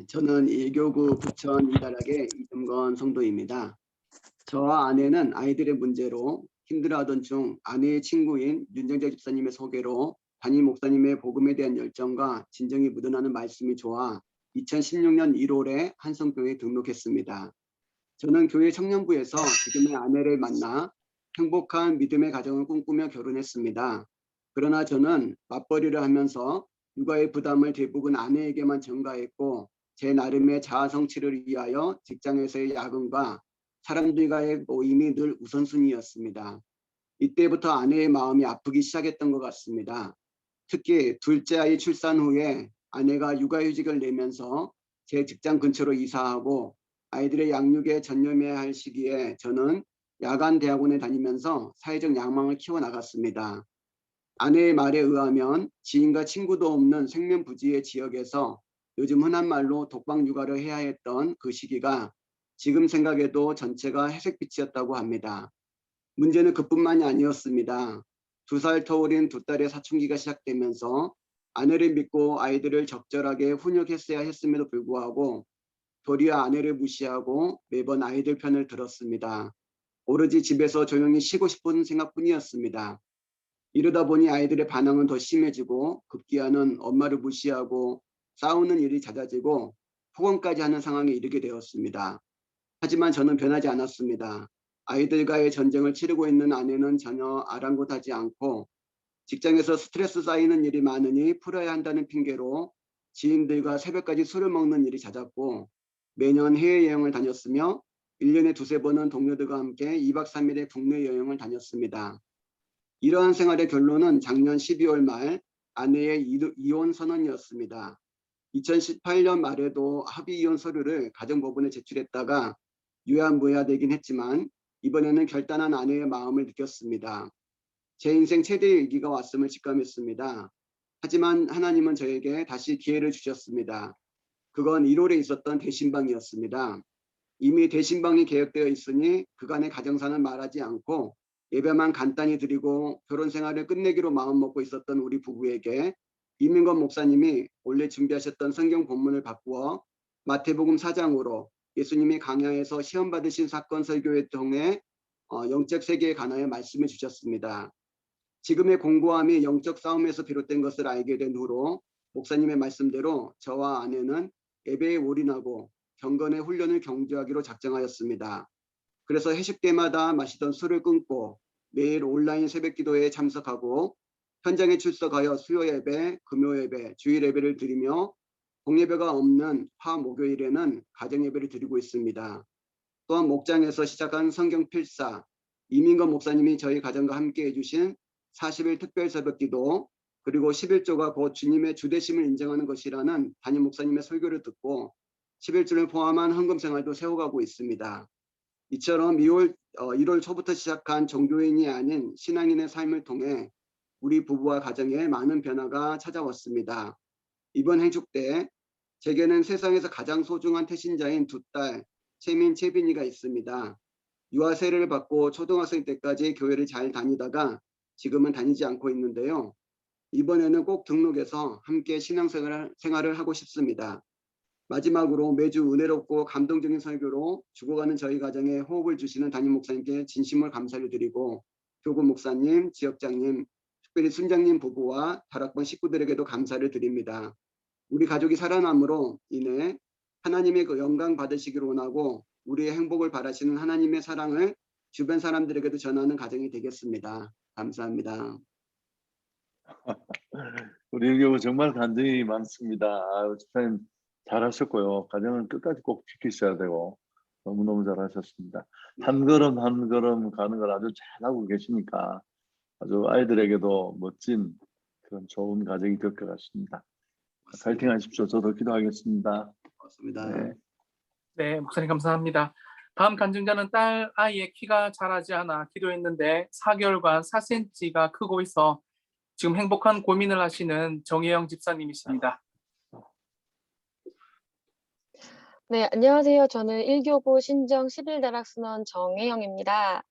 저는 1교구 부천 이다락의 이정건 성도입니다. 저와 아내는 아이들의 문제로 힘들어하던 중 아내의 친구인 윤정재 집사님의 소개로 담임 목사님의 복음에 대한 열정과 진정이 묻어나는 말씀이 좋아 2016년 1월에 한성교회에 등록했습니다. 저는 교회 청년부에서 지금의 아내를 만나 행복한 믿음의 가정을 꿈꾸며 결혼했습니다. 그러나 저는 맞벌이를 하면서 육아의 부담을 대부분 아내에게만 전가했고 제 나름의 자아 성취를 위하여 직장에서의 야근과 사람들과의 모임이 늘 우선순위였습니다. 이때부터 아내의 마음이 아프기 시작했던 것 같습니다. 특히 둘째 아이 출산 후에 아내가 육아휴직을 내면서 제 직장 근처로 이사하고 아이들의 양육에 전념해야 할 시기에 저는 야간 대학원에 다니면서 사회적 야망을 키워나갔습니다. 아내의 말에 의하면 지인과 친구도 없는 생면부지의 지역에서 요즘 흔한 말로 독방 육아를 해야 했던 그 시기가 지금 생각해도 전체가 회색빛이었다고 합니다. 문제는 그뿐만이 아니었습니다. 2살 터울인 두 딸의 사춘기가 시작되면서 아내를 믿고 아이들을 적절하게 훈육했어야 했음에도 불구하고 도리어 아내를 무시하고 매번 아이들 편을 들었습니다. 오로지 집에서 조용히 쉬고 싶은 생각뿐이었습니다. 이러다 보니 아이들의 반응은 더 심해지고 급기야는 엄마를 무시하고 싸우는 일이 잦아지고 폭언까지 하는 상황에 이르게 되었습니다. 하지만 저는 변하지 않았습니다. 아이들과의 전쟁을 치르고 있는 아내는 전혀 아랑곳하지 않고 직장에서 스트레스 쌓이는 일이 많으니 풀어야 한다는 핑계로 지인들과 새벽까지 술을 먹는 일이 잦았고 매년 해외여행을 다녔으며 1년에 2~3번은 동료들과 함께 2박 3일의 국내 여행을 다녔습니다. 이러한 생활의 결론은 작년 12월 말 아내의 이혼 선언이었습니다. 2018년 말에도 합의 이혼 서류를 가정법원에 제출했다가 유야무야되긴 했지만 이번에는 결단한 아내의 마음을 느꼈습니다. 제 인생 최대의 위기가 왔음을 직감했습니다. 하지만 하나님은 저에게 다시 기회를 주셨습니다. 그건 1월에 있었던 대신방이었습니다. 이미 대신방이 계획되어 있으니 그간의 가정사는 말하지 않고 예배만 간단히 드리고 결혼 생활을 끝내기로 마음먹고 있었던 우리 부부에게 이민건 목사님이 원래 준비하셨던 성경 본문을 바꾸어 마태복음 4장으로 예수님이 강야에서 시험 받으신 사건 설교를 통해 영적 세계에 관하여 말씀해 주셨습니다. 지금의 공고함이 영적 싸움에서 비롯된 것을 알게 된 후로 목사님의 말씀대로 저와 아내는 예배에 올인하고 경건의 훈련을 경주하기로 작정하였습니다. 그래서 회식 때마다 마시던 술을 끊고 매일 온라인 새벽기도회에 참석하고 현장에 출석하여 수요 예배, 금요 예배, 주일 예배를 드리며 공예배가 없는 화 목요일에는 가정 예배를 드리고 있습니다. 또한 목장에서 시작한 성경 필사, 이민건 목사님이 저희 가정과 함께 해주신 40일 특별 새벽기도 그리고 11조가 곧 주님의 주되심을 인정하는 것이라는 담임 목사님의 설교를 듣고 11조를 포함한 헌금 생활도 세워가고 있습니다. 이처럼 1월 초부터 시작한 종교인이 아닌 신앙인의 삶을 통해 우리 부부와 가정에 많은 변화가 찾아왔습니다. 이번 행축 때 제게는 세상에서 가장 소중한 태신자인 두 딸 채민, 채빈이가 있습니다. 유아 세례를 받고 초등학생 때까지 교회를 잘 다니다가 지금은 다니지 않고 있는데요. 이번에는 꼭 등록해서 함께 신앙생활을 하고 싶습니다. 마지막으로 매주 은혜롭고 감동적인 설교로 죽어가는 저희 가정에 호흡을 주시는 담임 목사님께 진심을 감사를 드리고 교구 목사님, 지역장님, 특별히 순장님 부부와 다락방 식구들에게도 감사를 드립니다. 우리 가족이 살아남으로 인해 하나님의 그 영광 받으시기를 원하고 우리의 행복을 바라시는 하나님의 사랑을 주변 사람들에게도 전하는 가정이 되겠습니다. 감사합니다. 우리 일교구 정말 간증이 많습니다. 집사님 잘하셨고요. 가정은 끝까지 꼭 지키셔야 되고 너무너무 잘하셨습니다. 한 걸음 한 걸음 가는 걸 아주 잘하고 계시니까 아주 아이들에게도 멋진 그런 좋은 가정이 될 것 같습니다. 파이팅 하십시오. 저도 기도하겠습니다. 고맙습니다. 네. 네, 목사님 감사합니다. 다음 간증자는 딸 아이의 키가 자라지 않아 기도했는데 4개월간 4cm가 크고 있어 지금 행복한 고민을 하시는 정혜영 집사님이십니다. 네, 안녕하세요. 저는 1교구 신정 11다락순원 정혜영입니다.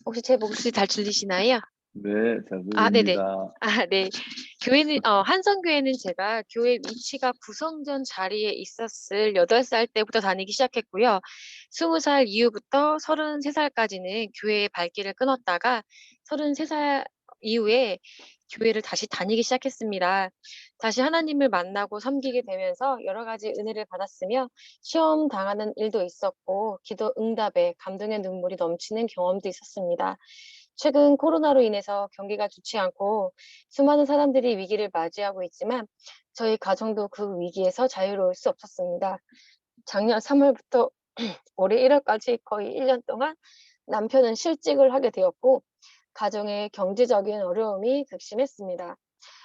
혹시 제 목소리 잘 들리시나요? 네, 잘 아, 네네. 들립니다. 네. 교회는, 한성교회는 제가 교회 위치가 구성전 자리에 있었을 8살 때부터 다니기 시작했고요. 20살 이후부터 33살까지는 교회의 발길을 끊었다가 33살 이후에 교회를 다시 다니기 시작했습니다. 다시 하나님을 만나고 섬기게 되면서 여러 가지 은혜를 받았으며 시험 당하는 일도 있었고 기도 응답에 감동의 눈물이 넘치는 경험도 있었습니다. 최근 코로나로 인해서 경기가 좋지 않고 수많은 사람들이 위기를 맞이하고 있지만 저희 가정도 그 위기에서 자유로울 수 없었습니다. 작년 3월부터 올해 1월까지 거의 1년 동안 남편은 실직을 하게 되었고 가정의 경제적인 어려움이 극심했습니다.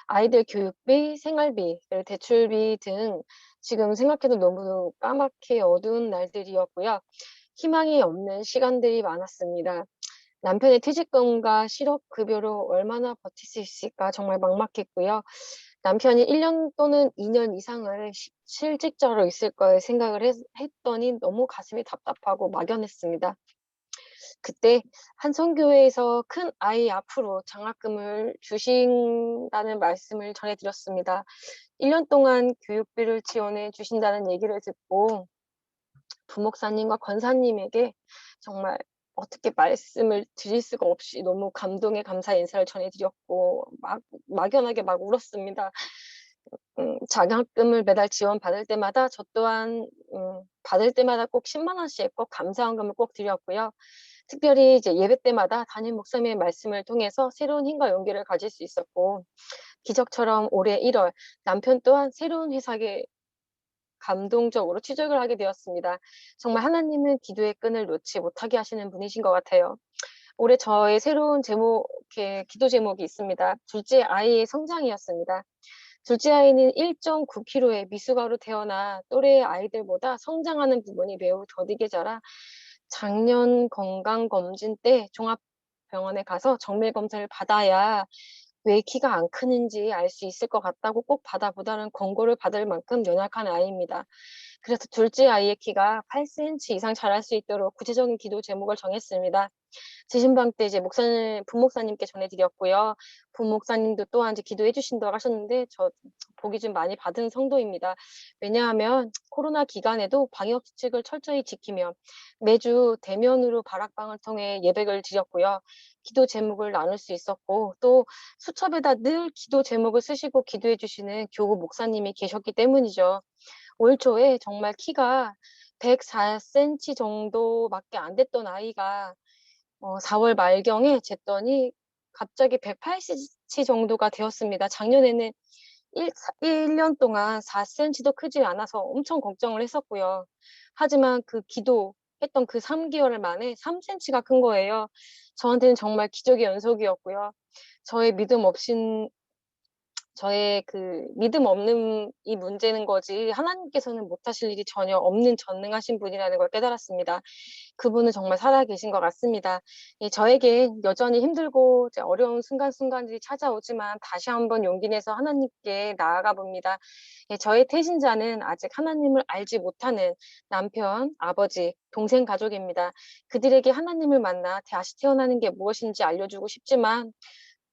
아이들 교육비, 생활비, 대출비 등 지금 생각해도 너무 까맣게 어두운 날들이었고요. 희망이 없는 시간들이 많았습니다. 남편의 퇴직금과 실업급여로 얼마나 버틸 수 있을까 정말 막막했고요. 남편이 1년 또는 2년 이상을 실직자로 있을 거에 생각을 했더니 너무 가슴이 답답하고 막연했습니다. 그때 한성교회에서 큰 아이 앞으로 장학금을 주신다는 말씀을 전해드렸습니다. 1년 동안 교육비를 지원해 주신다는 얘기를 듣고 부목사님과 권사님에게 정말 어떻게 말씀을 드릴 수가 없이 너무 감동의 감사 인사를 전해드렸고 막연하게 막 울었습니다. 장학금을 매달 지원받을 때마다 저 또한 받을 때마다 꼭 10만 원씩 꼭 감사원금을 꼭 드렸고요. 특별히 이제 예배 때마다 담임 목사님의 말씀을 통해서 새로운 힘과 용기를 가질 수 있었고 기적처럼 올해 1월 남편 또한 새로운 회사에 감동적으로 취직을 하게 되었습니다. 정말 하나님은 기도의 끈을 놓지 못하게 하시는 분이신 것 같아요. 올해 저의 새로운 기도 제목이 있습니다. 둘째 아이의 성장이었습니다. 둘째 아이는 1.9kg의 미숙아로 태어나 또래의 아이들보다 성장하는 부분이 매우 더디게 자라 작년 건강검진 때 종합병원에 가서 정밀 검사를 받아야 왜 키가 안 크는지 알 수 있을 것 같다고 꼭 받아보라는 권고를 받을 만큼 연약한 아이입니다. 그래서 둘째 아이의 키가 8cm 이상 자랄 수 있도록 구체적인 기도 제목을 정했습니다. 지신방 때 이제 부목사님께 전해드렸고요. 부목사님도 또한 이제 기도해 주신다고 하셨는데 저 복이 좀 많이 받은 성도입니다. 왜냐하면 코로나 기간에도 방역 수칙을 철저히 지키며 매주 대면으로 바락방을 통해 예배를 드렸고요. 기도 제목을 나눌 수 있었고 또 수첩에다 늘 기도 제목을 쓰시고 기도해 주시는 교구 목사님이 계셨기 때문이죠. 올 초에 정말 키가 104cm 정도밖에 안 됐던 아이가 4월 말경에 쟀더니 갑자기 180cm 정도가 되었습니다. 작년에는 1년 동안 4cm도 크지 않아서 엄청 걱정을 했었고요. 하지만 그 기도했던 그 3개월 만에 3cm가 큰 거예요. 저한테는 정말 기적의 연속이었고요. 저의 믿음 없는 이 문제는 거지 하나님께서는 못하실 일이 전혀 없는 전능하신 분이라는 걸 깨달았습니다. 그분은 정말 살아계신 것 같습니다. 저에게 여전히 힘들고 어려운 순간순간들이 찾아오지만 다시 한번 용기 내서 하나님께 나아가 봅니다. 저의 태신자는 아직 하나님을 알지 못하는 남편, 아버지, 동생 가족입니다. 그들에게 하나님을 만나 다시 태어나는 게 무엇인지 알려주고 싶지만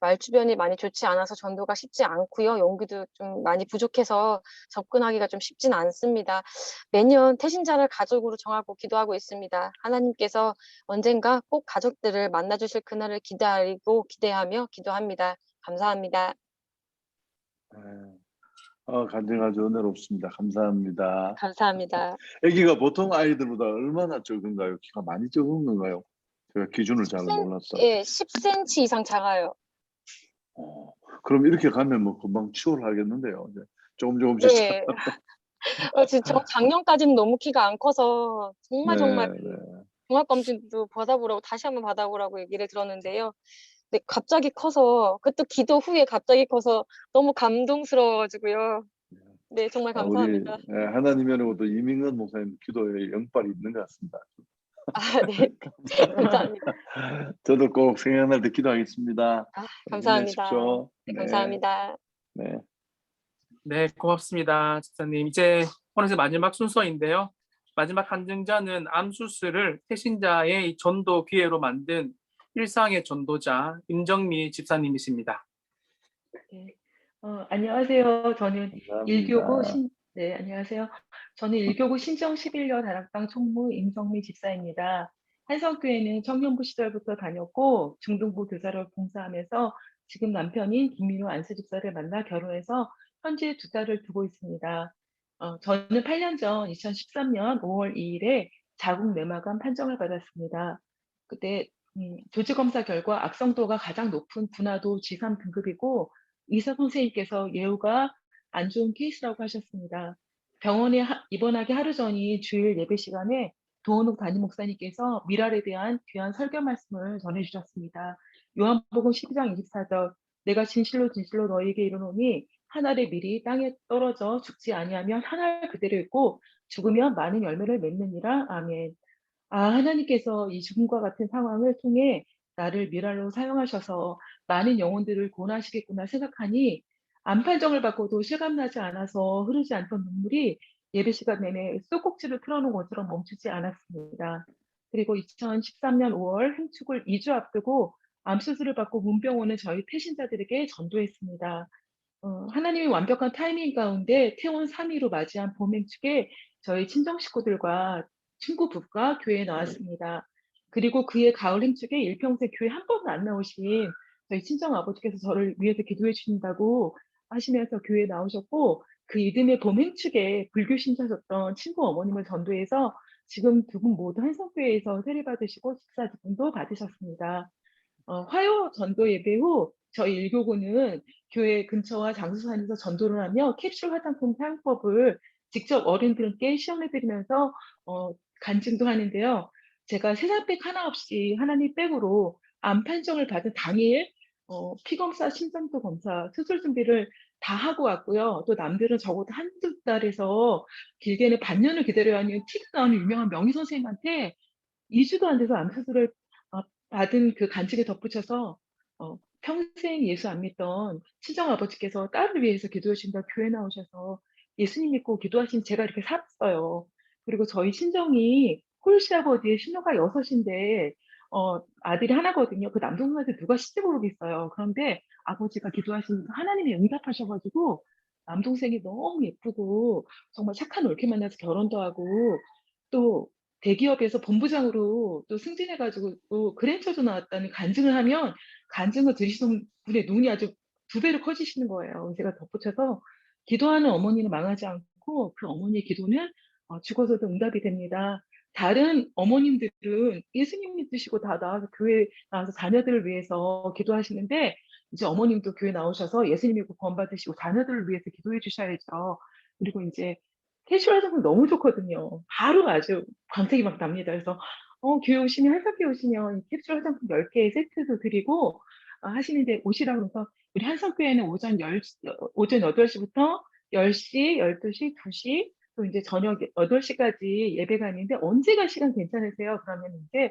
말 주변이 많이 좋지 않아서 전도가 쉽지 않고요. 용기도 좀 많이 부족해서 접근하기가 좀 쉽진 않습니다. 매년 태신자를 가족으로 정하고 기도하고 있습니다. 하나님께서 언젠가 꼭 가족들을 만나 주실 그날을 기대하며 기도합니다. 감사합니다. 간증아주 은혜롭습니다. 감사합니다. 감사합니다. 아기가 보통 아이들보다 얼마나 적은가요? 키가 많이 적은 건가요? 제가 기준을 잘 몰랐어. 예, 10cm 이상 작아요. 그럼 이렇게 가면 뭐 금방 치월하겠는데요. 이제 조금씩. 예. 진짜 저 작년까지는 너무 키가 안 커서 정말 네. 종합검진도 받아보라고 다시 한번 받아보라고 얘기를 들었는데요. 근데 갑자기 커서 그것도 기도 후에 갑자기 커서 너무 감동스러워가지고요. 네, 정말 감사합니다. 우리 하나님의 은혜로 이민건 목사님 기도에 영빨이 있는 것 같습니다. 네. 감사합니다. 저도 꼭 생각날 때 기도하겠습니다. 감사합니다. 힘내십시오. 네, 감사합니다. 네, 고맙습니다. 집사님. 이제 오늘 마지막 순서인데요. 마지막 간증자는 암수술을 태신자의 전도 기회로 만든 일상의 전도자 임정미 집사님이십니다. 네. 안녕하세요. 저는 일교구 안녕하세요. 저는 일교구 신정 11년 다락방 총무 임정미 집사입니다. 한성교회는 청년부 시절부터 다녔고 중등부 교사를 봉사하면서 지금 남편인 김민호 안수 집사를 만나 결혼해서 현재 2딸을 두고 있습니다. 저는 8년 전 2013년 5월 2일에 자궁 내막암 판정을 받았습니다. 그때 조직검사 결과 악성도가 가장 높은 분화도 G3 등급이고 의사 선생님께서 예후가 안 좋은 케이스라고 하셨습니다. 병원에 입원하기 하루 전인 주일 예배 시간에 도원욱 담임 목사님께서 미랄에 대한 귀한 설교 말씀을 전해주셨습니다. 요한복음 12장 24절 내가 진실로 너희에게 이르노니 한 알의 밀이 땅에 떨어져 죽지 아니하면 한 알 그대로 있고 죽으면 많은 열매를 맺느니라. 아멘. 하나님께서 이 죽음과 같은 상황을 통해 나를 미랄로 사용하셔서 많은 영혼들을 구원하시겠구나 생각하니 암 판정을 받고도 실감나지 않아서 흐르지 않던 눈물이 예배 시간 내내 쏙꼭지를 틀어놓은 것처럼 멈추지 않았습니다. 그리고 2013년 5월 행축을 2주 앞두고 암 수술을 받고 문병원에 저희 태신자들에게 전도했습니다. 하나님이 완벽한 타이밍 가운데 태원 3위로 맞이한 봄행축에 저희 친정 식구들과 친구 부부가 교회에 나왔습니다. 그리고 그의 가을 행축에 일평생 교회 한 번도 안 나오신 저희 친정 아버지께서 저를 위해서 기도해 주신다고 하시면서 교회에 나오셨고 그 이듬해 봄 행축에 불교 신자셨던 친구 어머님을 전도해서 지금 두 분 모두 한성교회에서 세례받으시고 집사직분도 받으셨습니다. 화요 전도 예배 후 저희 일교구는 교회 근처와 장소산에서 전도를 하며 캡슐 화장품 사용법을 직접 어른들께 시연해드리면서 간증도 하는데요. 제가 세상백 하나 없이 하나님 백으로 암 판정을 받은 당일 피검사, 심장도 검사, 수술 준비를 다 하고 왔고요. 또 남들은 적어도 한두 달에서 길게는 반년을 기다려야 하는 티가 나오는 유명한 명의 선생님한테 2주도 안 돼서 암 수술을 받은 그 간증에 덧붙여서 평생 예수 안 믿던 친정아버지께서 딸을 위해서 기도해 주신다고 교회 나오셔서 예수님 믿고 기도하신 제가 이렇게 살았어요. 그리고 저희 친정이 홀시아버지의 신호가 6인데 아들이 하나거든요. 그 남동생한테 누가 시집 오르겠어요. 그런데 아버지가 기도하시니까 하나님이 응답하셔가지고 남동생이 너무 예쁘고 정말 착한 올케 만나서 결혼도 하고 또 대기업에서 본부장으로 또 승진해가지고 또 그랜저도 나왔다는 간증을 하면 간증을 들으시는 분의 눈이 아주 2배로 커지시는 거예요. 제가 덧붙여서 기도하는 어머니는 망하지 않고 그 어머니의 기도는 죽어서도 응답이 됩니다. 다른 어머님들은 예수님 믿으시고 다 나와서 교회 나와서 자녀들을 위해서 기도하시는데 이제 어머님도 교회 나오셔서 예수님 믿고 구원받으시고 자녀들을 위해서 기도해 주셔야죠. 그리고 이제 캐주얼 화장품 너무 좋거든요. 바로 아주 광택이 막 납니다. 그래서 교회 오시면 한성교회 오시면 캐주얼 화장품 10개 세트도 드리고 하시는데 오시라고 그래서 우리 한성교회는 오전 8시부터 10시, 12시, 2시 또 이제 저녁 8시까지 예배가 있는데 언제가 시간 괜찮으세요? 그러면 이제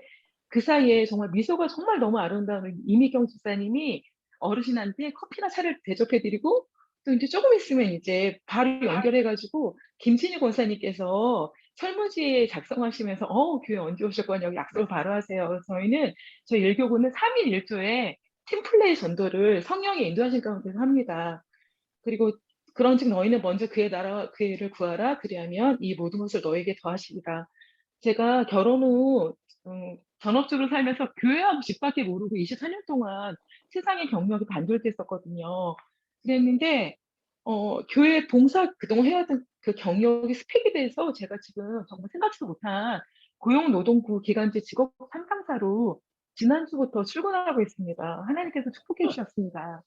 그 사이에 정말 미소가 정말 너무 아름다운 이미경 집사님이 어르신한테 커피나 차를 대접해드리고 또 이제 조금 있으면 이제 바로 연결해가지고 김진희 권사님께서 설문지에 작성하시면서 교회 언제 오실 거냐고 약속을 바로 하세요. 그래서 저희는 저희 일교구는 3일 1조에 팀플레이 전도를 성령이 인도하신 가운데서 합니다. 그리고 그런즉 너희는 먼저 그의 나라와 그의 의를 구하라. 그리하면 이 모든 것을 너에게 더하시리라. 제가 결혼 후 전업주로 살면서 교회하고 집 밖에 모르고 24년 동안 세상의 경력이 단절됐었거든요. 그랬는데 교회 봉사 그동안 해왔던 그 경력이 스펙이 돼서 제가 지금 정말 생각지도 못한 고용노동부 기간제 직업 상담사로 지난주부터 출근하고 있습니다. 하나님께서 축복해 주셨습니다.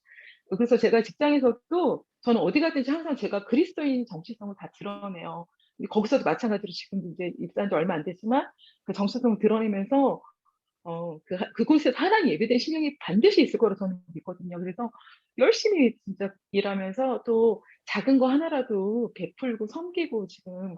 그래서 제가 직장에서도 저는 어디 가든지 항상 제가 그리스도인 정체성을 다 드러내요. 거기서도 마찬가지로 지금 이제 입사한 지 얼마 안 됐지만 그 정체성을 드러내면서 그곳에서 하나님 예배된 신령이 반드시 있을 거라고 저는 믿거든요. 그래서 열심히 진짜 일하면서 또 작은 거 하나라도 베풀고 섬기고 지금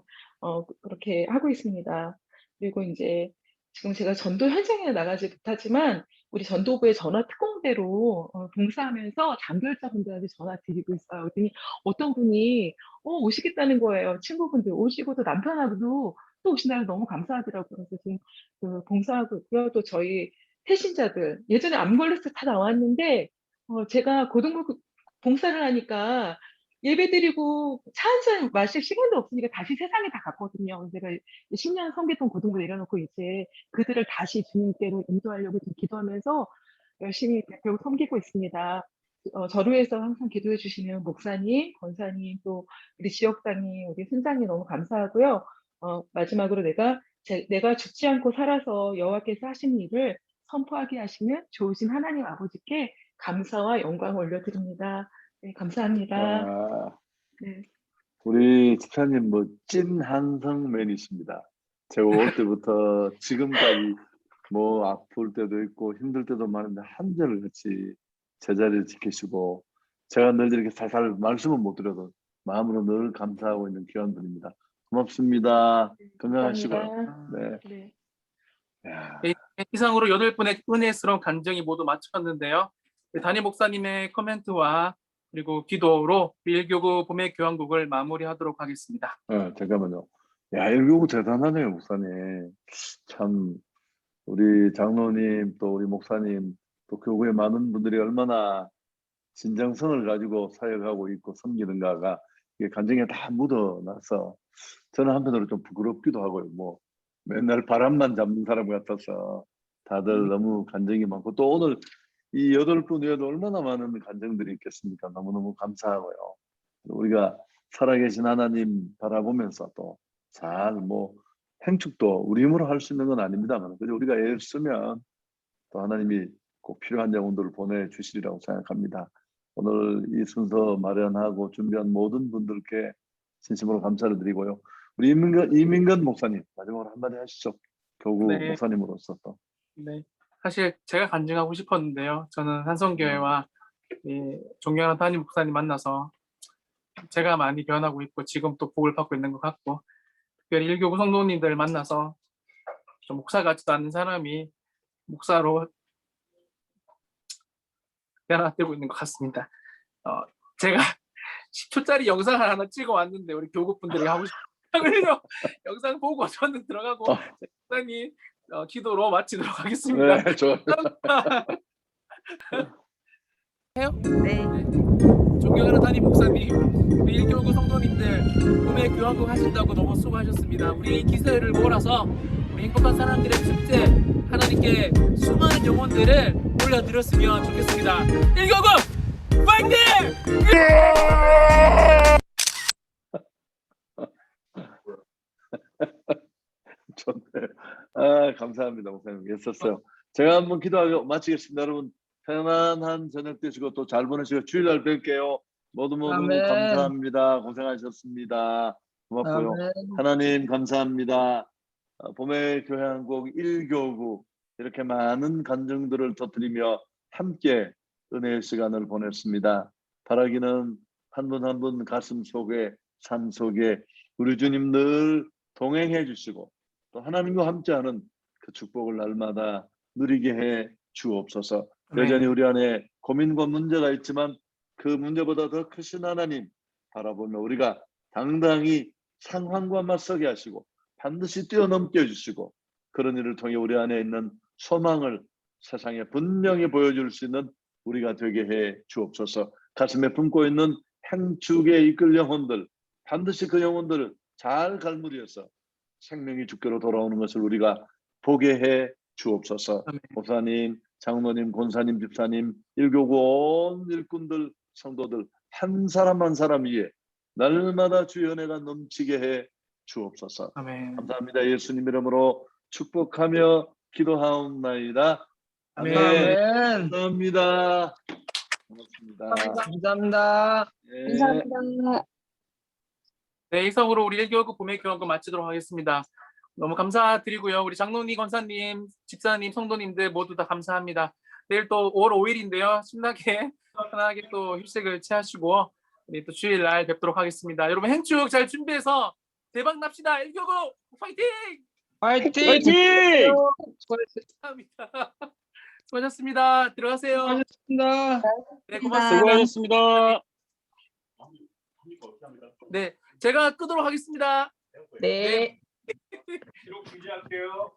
그렇게 하고 있습니다. 그리고 이제 지금 제가 전도 현장에 나가지 못하지만 우리 전도부의 전화 특공대로 봉사하면서 장교자분들한테 전화 드리고 있어요. 그랬더니 어떤 분이 오시겠다는 거예요. 친구분들 오시고 또 남편하고도 또 오신다고 너무 감사하더라고요. 그래서 지금 그 봉사하고 있고요. 또 저희 태신자들 예전에 암 걸렸을 때 다 나왔는데 제가 고등부 봉사를 하니까 예배드리고 차 한 잔 마실 시간도 없으니까 다시 세상에 다 갔거든요. 제가 10년 성계동 고등부 내려놓고 이제 그들을 다시 주님께로 인도하려고 지금 기도하면서 열심히 배우고 섬기고 있습니다. 저를 위해서 항상 기도해 주시는 목사님, 권사님, 또 우리 지역장님, 우리 순장님 너무 감사하고요. 마지막으로 내가 죽지 않고 살아서 여호와께서 하신 일을 선포하게 하시는 좋으신 하나님 아버지께 감사와 영광을 올려드립니다. 네, 감사합니다. 네. 우리 집사님 뭐 찐 한성맨이십니다. 제가 올 때부터 지금까지 뭐 아플 때도 있고 힘들 때도 많은데 한결같이 제자리를 지키시고 제가 늘 이렇게 살살 말씀은 못 드려도 마음으로 늘 감사하고 있는 귀한분입니다. 고맙습니다. 건강하시고요. 네. 네, 이상으로 8분의 은혜스러운 간증이 모두 마쳤는데요. 담임 목사님의 코멘트와 그리고 기도로 1교구 봄의 교환국을 마무리하도록 하겠습니다. 잠깐만요. 야, 1교구 대단하네요, 목사님. 참 우리 장로님 또 우리 목사님 또 교구의 많은 분들이 얼마나 진정성을 가지고 사역하고 있고 섬기는가가 이게 간증에 다 묻어나서 저는 한편으로 좀 부끄럽기도 하고요. 뭐 맨날 바람만 잡는 사람 같아서 다들 너무 간증이 많고 또 오늘 이 8분 외에도 얼마나 많은 간증들이 있겠습니까? 너무너무 감사하고요. 우리가 살아계신 하나님 바라보면서 또 잘 뭐 행축도 우리 힘으로 할 수 있는 건 아닙니다만 그래서 우리가 애를 쓰면 또 하나님이 꼭 필요한 자원들을 보내주시리라고 생각합니다. 오늘 이 순서 마련하고 준비한 모든 분들께 진심으로 감사를 드리고요. 우리 이민건 목사님 마지막으로 한마디 하시죠. 교구 네. 목사님으로서 또. 네, 사실 제가 간증하고 싶었는데요. 저는 한성교회와 존경하는 담임 목사님 만나서 제가 많이 변하고 있고 지금 또 복을 받고 있는 것 같고 특별히 1교구 성도님들 만나서 좀 목사 같지도 않은 사람이 목사로 변화되고 있는 것 같습니다. 제가 10초짜리 영상을 하나 찍어 왔는데 우리 교구분들이 하고 싶다고 영상 보고 저는 들어가고 목사님 기도로 마치도록 하겠습니다. 네, 좋아요. 네. 존경하는 담임 목사님, 우리 1교구 성도님들 봄에 교환국 하신다고 너무 수고하셨습니다. 우리 기세를 몰아서 우리 행복한 사람들의 축제 하나님께 수많은 영혼들을 올려드렸으면 좋겠습니다. 1교구 파이팅! 좋네요. 감사합니다, 목사님. 애썼어요. 제가 한번 기도하고 마치겠습니다. 여러분 편안한 저녁 되시고 또 잘 보내시고 주일날 뵐게요. 모두 감사합니다. 고생하셨습니다. 고맙고요. 아멘. 하나님 감사합니다. 봄의 교회 한국 1교구 이렇게 많은 간증들을 터뜨리며 함께 은혜의 시간을 보냈습니다. 바라기는 한 분 한 분 가슴 속에 삶 속에 우리 주님 늘 동행해 주시고 또 하나님과 함께하는 그 축복을 날마다 누리게 해 주옵소서. 여전히 우리 안에 고민과 문제가 있지만 그 문제보다 더 크신 하나님 바라보며 우리가 당당히 상황과 맞서게 하시고 반드시 뛰어넘게 해주시고 그런 일을 통해 우리 안에 있는 소망을 세상에 분명히 보여줄 수 있는 우리가 되게 해 주옵소서. 가슴에 품고 있는 행축에 이끌 영혼들, 반드시 그 영혼들을 잘 갈무리해서 생명이 주께로 돌아오는 것을 우리가 보게 해 주옵소서. 목사님, 장로님, 권사님, 집사님, 일교구 온 일꾼들, 성도들 한 사람 한 사람 위에 날마다 주의 은혜가 넘치게 해 주옵소서. 감사합니다. 예수님 이름으로 축복하며 기도하옵나이다. 아멘. 감사합니다. 고맙습니다. 감사합니다. 네. 네, 이상으로 우리 1교구 봄의 교환금 마치도록 하겠습니다. 너무 감사드리고요. 우리 장로님, 권사님, 집사님, 성도님들 모두 다 감사합니다. 내일 또 5월 5일인데요. 신나게 편하게 또 휴식을 취하시고 우리 또 주일날 뵙도록 하겠습니다. 여러분 행축 잘 준비해서 대박 납시다. 1교구 파이팅! 파이팅! 감사합니다. 수고하셨습니다. 들어가세요. 수고하셨습니다. 네, 고맙습니다. 수고하셨습니다. 네, 제가 끄도록 하겠습니다. 네. 기록 중지할게요.